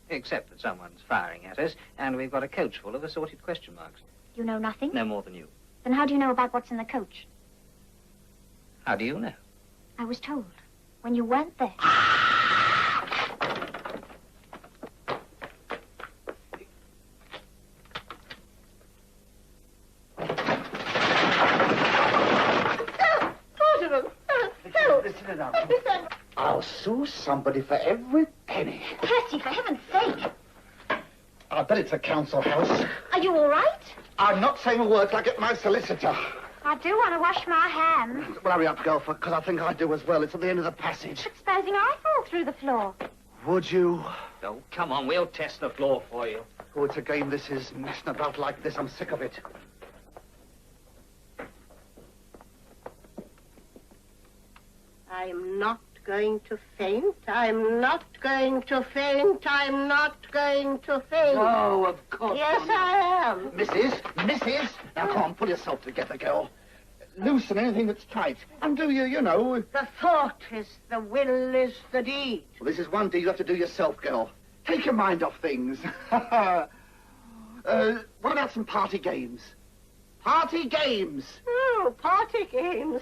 Except that someone's firing at us, and we've got a coach full of assorted question marks. You know nothing? No more than you. Then how do you know about what's in the coach? How do you know? I was told. When you weren't there. I'll sue somebody for every penny. Percy, for heaven's sake. I bet it's a council house. Are you all right? I'm not saying a word till I get my solicitor. I do want to wash my hands. Well, hurry up, girl, because I think I do as well. It's at the end of the passage. But supposing I fall through the floor? Would you? Oh, come on, we'll test the floor for you. Oh, it's a game this is, messing about like this. I'm sick of it. I'm not going to faint. I'm not going to faint. I'm not going to faint. No, of course Yes, not. I am. Mrs. Now, come on, pull yourself together, girl. Loosen anything that's tight. And do you know... The thought is the will is the deed. Well, this is one deed you have to do yourself, girl. Take your mind off things. What about some party games? Party games! Oh, party games.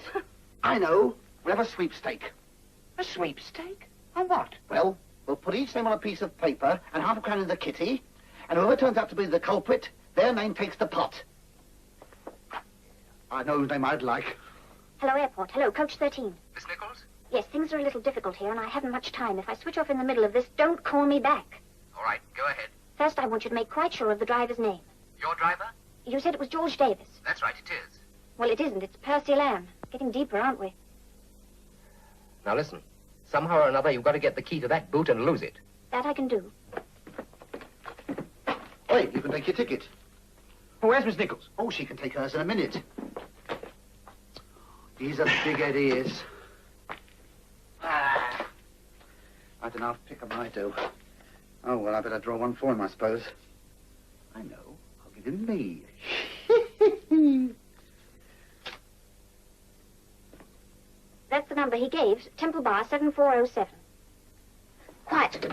I know. We'll have a sweepstake. A sweepstake? On what? Well, we'll put each name on a piece of paper and half a crown in the kitty, and whoever turns out to be the culprit, their name takes the pot. I know whose name I'd like. Hello, airport. Hello, coach 13. Miss Nichols? Yes, things are a little difficult here, and I haven't much time. If I switch off in the middle of this, don't call me back. All right, go ahead. First, I want you to make quite sure of the driver's name. Your driver? You said it was George Davis. That's right, it is. Well, it isn't. It's Percy Lamb. Getting deeper, aren't we? Now listen. Somehow or another, you've got to get the key to that boot and lose it. That I can do. Wait, you can take your ticket. Where's Miss Nichols? Oh, she can take hers in a minute. He's a big head, he is. I don't know if pick 'em I do. Oh, well, I better draw one for him, I suppose. I know. I'll give him me. That's the number he gave. Temple Bar 7407. Quiet.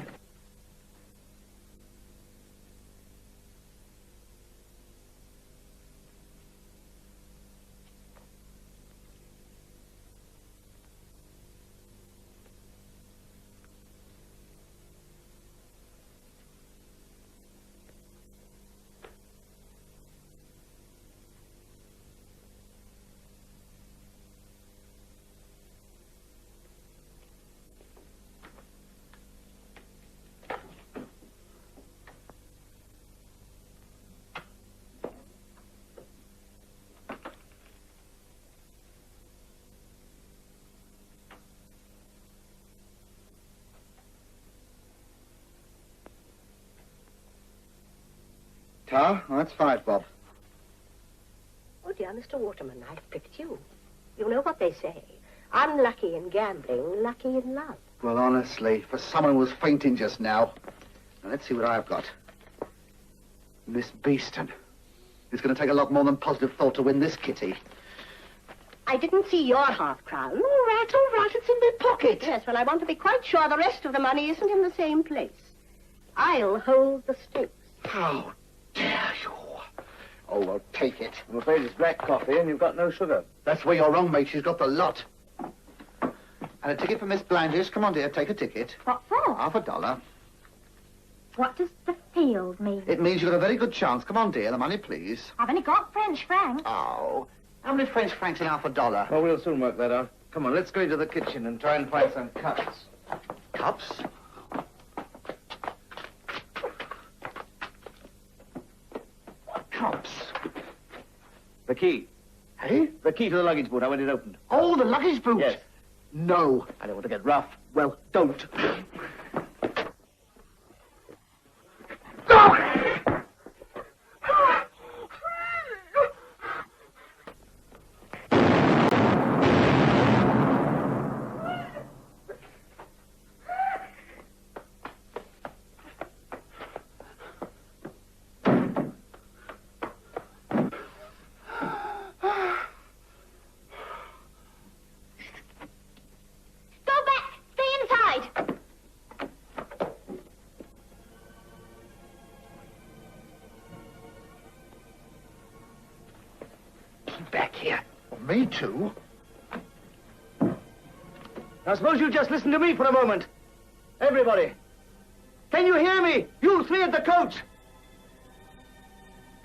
Tar? Oh, that's 5 bob. Oh, dear, Mr. Waterman, I've picked you. You know what they say. Unlucky in gambling, lucky in love. Well, honestly, for someone who was fainting just now. Now, let's see what I've got. Miss Beeston. It's going to take a lot more than positive thought to win this kitty. I didn't see your half-crown. All right, it's in my pocket. Yes, well, I want to be quite sure the rest of the money isn't in the same place. I'll hold the stakes. How dare you? Oh, well, take it. I'm afraid it's black coffee and you've got no sugar. That's where you're wrong, mate. She's got the lot. And a ticket for Miss Blandish. Come on, dear, take a ticket. What for? $50. What does the field mean? It means you've got a very good chance. Come on, dear, the money, please. I've only got French francs. Oh, how many French francs in $50? Well, we'll soon work that out. Come on, let's go into the kitchen and try and find some cups. Cups? What cups? The key. Hey? The key to the luggage boot. I want it opened. Oh, the luggage boot? Yes. No. I don't want to get rough. Well, don't. Me too. Now, suppose you just listen to me for a moment. Everybody. Can you hear me? You 3 at the coach.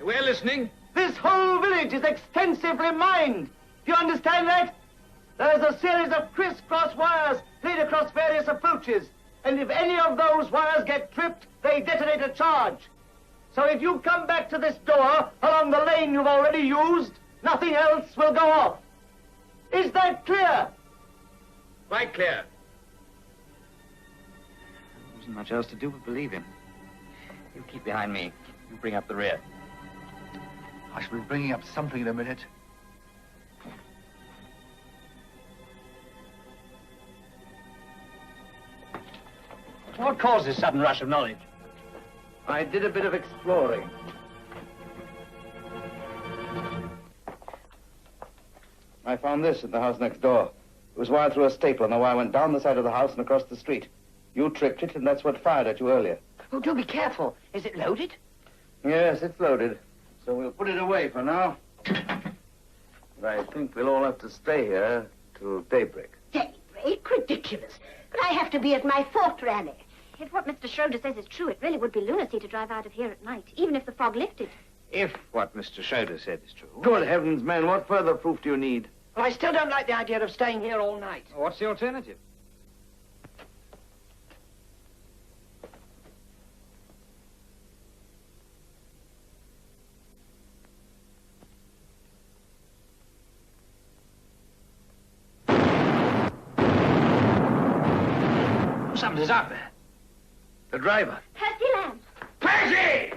We're listening. This whole village is extensively mined. Do you understand that? There's a series of crisscross wires laid across various approaches. And if any of those wires get tripped, they detonate a charge. So if you come back to this door along the lane you've already used, nothing else will go off. Is that clear? Quite clear. There wasn't much else to do but believe him. You keep behind me. You bring up the rear. I shall be bringing up something in a minute. What caused this sudden rush of knowledge? I did a bit of exploring. I found this at the house next door. It was wired through a staple, and the wire went down the side of the house and across the street. You tripped it, and that's what fired at you earlier. Oh, do be careful. Is it loaded? Yes, it's loaded. So we'll put it away for now. But I think we'll all have to stay here till daybreak. Daybreak? Ridiculous. But I have to be at my fort rally. If what Mr. Schroeder says is true, it really would be lunacy to drive out of here at night, even if the fog lifted. If what Mr. Schroeder said is true. Good heavens, man, what further proof do you need? Well, I still don't like the idea of staying here all night. What's the alternative? Somebody's out there. The driver. Percy Lamb. Percy!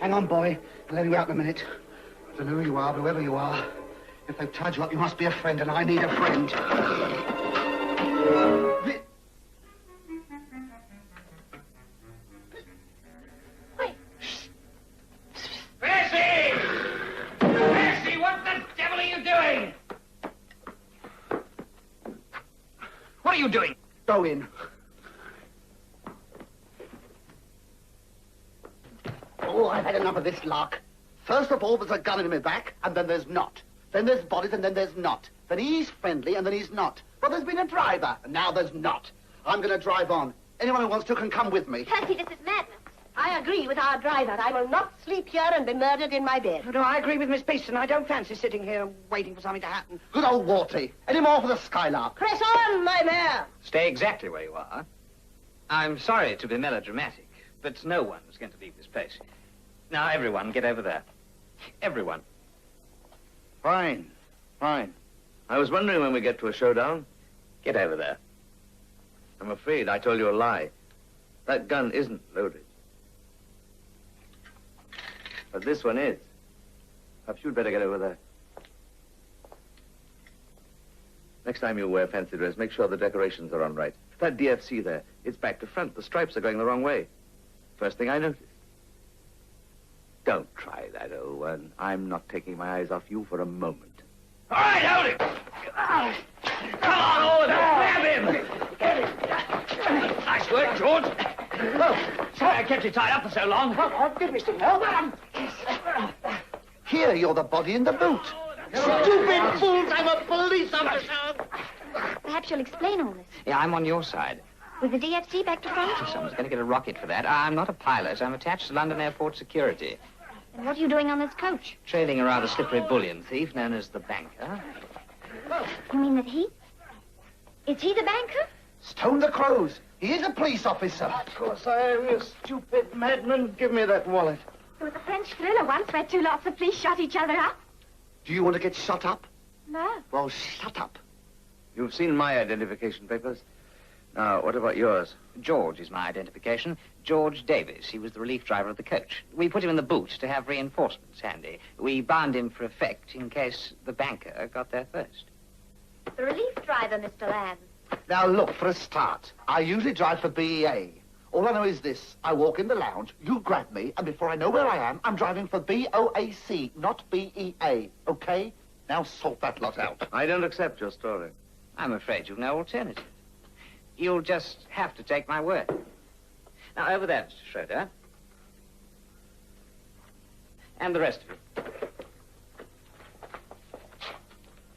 Hang on, boy. I'll let you out in a minute. I don't know who you are, but whoever you are. If they've tied you up, you must be a friend, and I need a friend. Percy! Percy, what the devil are you doing? What are you doing? Go in. Oh, I've had enough of this lark. First of all, there's a gun in my back, and then there's not. Then there's bodies, and then there's not. Then he's friendly, and then he's not. But there's been a driver, and now there's not. I'm going to drive on. Anyone who wants to can come with me. Percy, this is madness. I agree with our driver. I will not sleep here and be murdered in my bed. Oh, no, I agree with Miss Beeston. I don't fancy sitting here waiting for something to happen. Good old Warty. Any more for the Skylark? Press on, my mare. Stay exactly where you are. I'm sorry to be melodramatic, but no one is going to leave this place. Now, everyone, get over there. Everyone. Fine. Fine. I was wondering when we get to a showdown. Get over there. I'm afraid I told you a lie. That gun isn't loaded. But this one is. Perhaps you'd better get over there. Next time you wear fancy dress, make sure the decorations are on right. That DFC there, it's back to front. The stripes are going the wrong way. First thing I noticed. Don't try that, old one. I'm not taking my eyes off you for a moment. All right, hold it! Come on, Oliver! Grab him! Nice work, George. Oh, sorry I kept you tied up for so long. Oh, give me some help. Here, you're the body in the boot. Stupid fools, I'm a police officer. Perhaps you'll explain all this. Yeah, I'm on your side. With the DFC back to front? Someone's going to get a rocket for that. I'm not a pilot. I'm attached to London Airport Security. And what are you doing on this coach? Trailing a rather slippery bullion thief known as the banker. You mean that he? Is he the banker? Stone the crows. He is a police officer. Of course I am, you stupid madman. Give me that wallet. There was a French thriller once where two lots of police shot each other up. Do you want to get shot up? No. Well, shut up. You've seen my identification papers. Now, what about yours? George is my identification. George Davis. He was the relief driver of the coach. We put him in the boot to have reinforcements handy. We bound him for effect in case the banker got there first. The relief driver, Mr. Lamb. Now, look, for a start, I usually drive for BEA. All I know is this. I walk in the lounge, you grab me, and before I know where I am, I'm driving for BOAC, not BEA, okay? Now sort that lot out. I don't accept your story. I'm afraid you've no alternative. You'll just have to take my word. Now, over there, Mr. Schroeder. And the rest of you.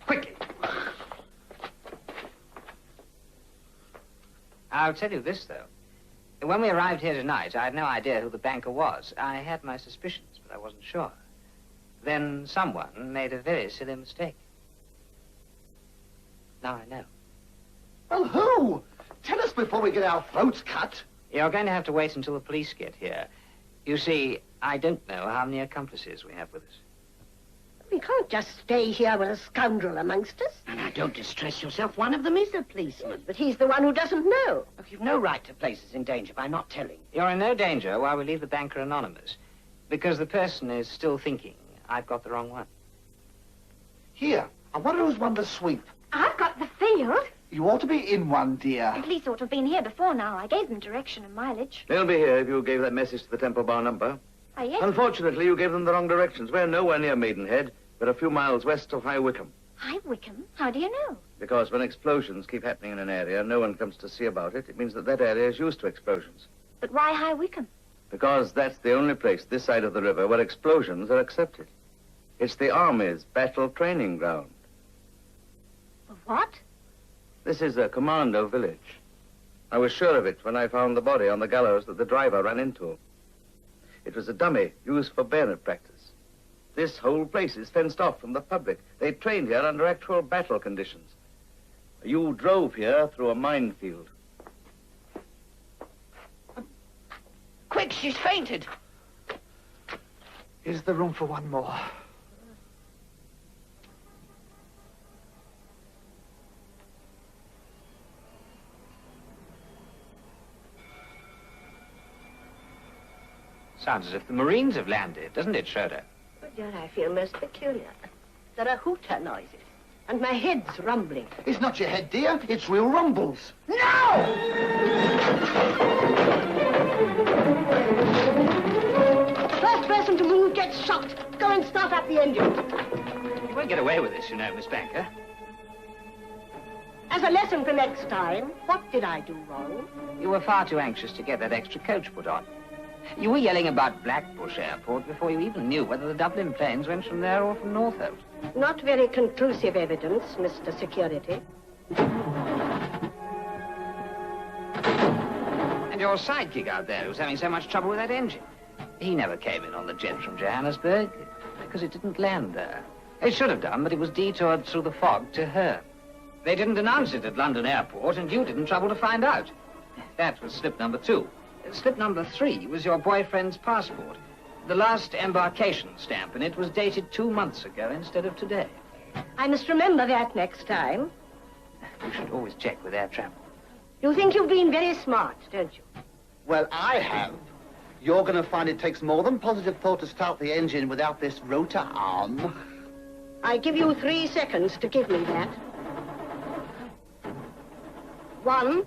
Quickly. I'll tell you this, though. When we arrived here tonight, I had no idea who the banker was. I had my suspicions, but I wasn't sure. Then someone made a very silly mistake. Now I know. Well, who? Tell us before we get our throats cut. You're going to have to wait until the police get here. You see, I don't know how many accomplices we have with us. We can't just stay here with a scoundrel amongst us. Now, don't distress yourself. One of them is a policeman. But he's the one who doesn't know. Look, you've no right to place us in danger by not telling. You're in no danger while we leave the banker anonymous. Because the person is still thinking I've got the wrong one. Here, I wonder who's won the sweep. I've got the field. You ought to be in one, dear. The police ought to have been here before now. I gave them direction and mileage. They'll be here if you gave that message to the Temple Bar number. Oh, yes? Unfortunately, you gave them the wrong directions. We're nowhere near Maidenhead, but a few miles west of High Wycombe. High Wycombe? How do you know? Because when explosions keep happening in an area, no one comes to see about it. It means that that area is used to explosions. But why High Wycombe? Because that's the only place this side of the river where explosions are accepted. It's the Army's battle training ground. What? This is a commando village. I was sure of it when I found the body on the gallows that the driver ran into. It was a dummy used for bayonet practice. This whole place is fenced off from the public. They trained here under actual battle conditions. You drove here through a minefield. Quick, she's fainted. Is there room for one more? Sounds as if the Marines have landed, doesn't it, Schroeder? Oh, dear, I feel most peculiar. There are hooter noises, and my head's rumbling. It's not your head, dear. It's real rumbles. No! First person to move gets shot. Go and start up the engine. You won't get away with this, you know, Miss Banker. As a lesson for next time, what did I do wrong? You were far too anxious to get that extra coach put on. You were yelling about Blackbush Airport before you even knew whether the Dublin planes went from there or from Northolt. Not very conclusive evidence, Mr. Security. And your sidekick out there who's having so much trouble with that engine. He never came in on the jet from Johannesburg because it didn't land there. It should have done, but it was detoured through the fog to her. They didn't announce it at London Airport, and you didn't trouble to find out. That was slip number 2. Slip number 3 was your boyfriend's passport. The last embarkation stamp in it was dated 2 months ago instead of today. I must remember that next time. You should always check with air travel. You think you've been very smart, don't you? Well, I have. You're going to find it takes more than positive thought to start the engine without this rotor arm. I give you 3 seconds to give me that. 1,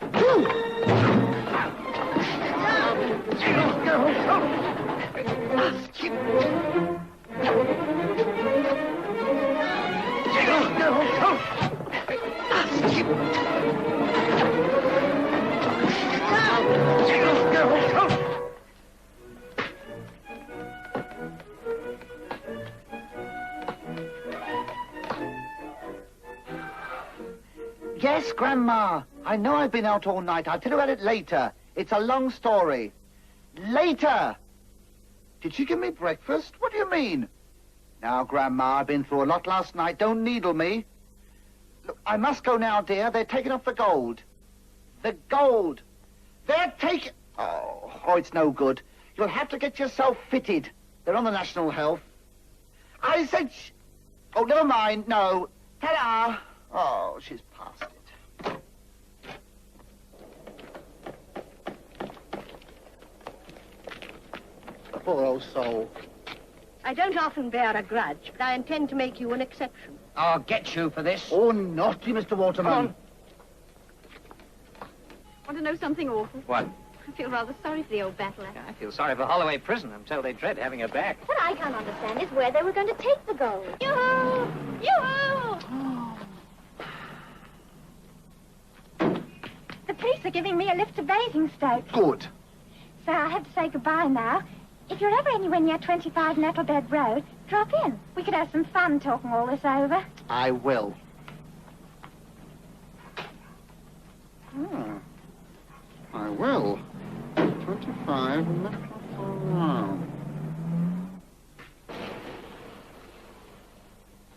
2. Yes, Grandma. I know I've been out all night. I'll tell you about it later. It's a long story. Later! Did she give me breakfast? What do you mean? Now, Grandma, I've been through a lot last night. Don't needle me. Look, I must go now, dear. They're taking off the gold. The gold! They're taking... Oh, it's no good. You'll have to get yourself fitted. They're on the National Health. I said... Oh, never mind. No. Ta-da! Oh, she's past it. Poor old soul. I don't often bear a grudge, but I intend to make you an exception. I'll get you for this. Oh, naughty, Mr. Waterman. Want to know something awful? What? I feel rather sorry for the old battler. I feel sorry for Holloway Prison. I'm told they dread having her back. What I can't understand is where they were going to take the gold. Yoo-hoo! Yoo-hoo! The police are giving me a lift to Basingstoke. Good. So I have to say goodbye now. If you're ever anywhere near 25 Nettlebed Road, drop in. We could have some fun talking all this over. I will. I will. 25 Nettlebed.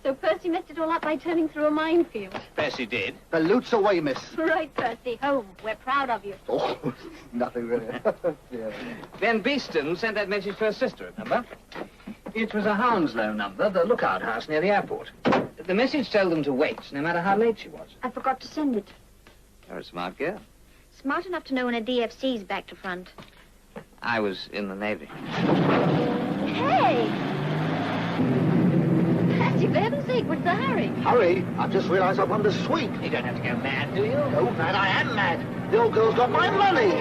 So Percy messed it all up by turning through a minefield. Percy did. The loot's away, miss. Right, Percy. Home. We're proud of you. Oh, nothing really. Yeah. Then Beeston sent that message to her sister, remember? It was a Hounslow number, the lookout house near the airport. The message told them to wait, no matter how late she was. I forgot to send it. You're a smart girl. Smart enough to know when a DFC's back to front. I was in the Navy. Hey! Percy, for heaven's sake, what's the hurry? Hurry! I've just realized I've won the sweep. You don't have to go mad, do you? No, mad, I am mad. The old girl's got my money.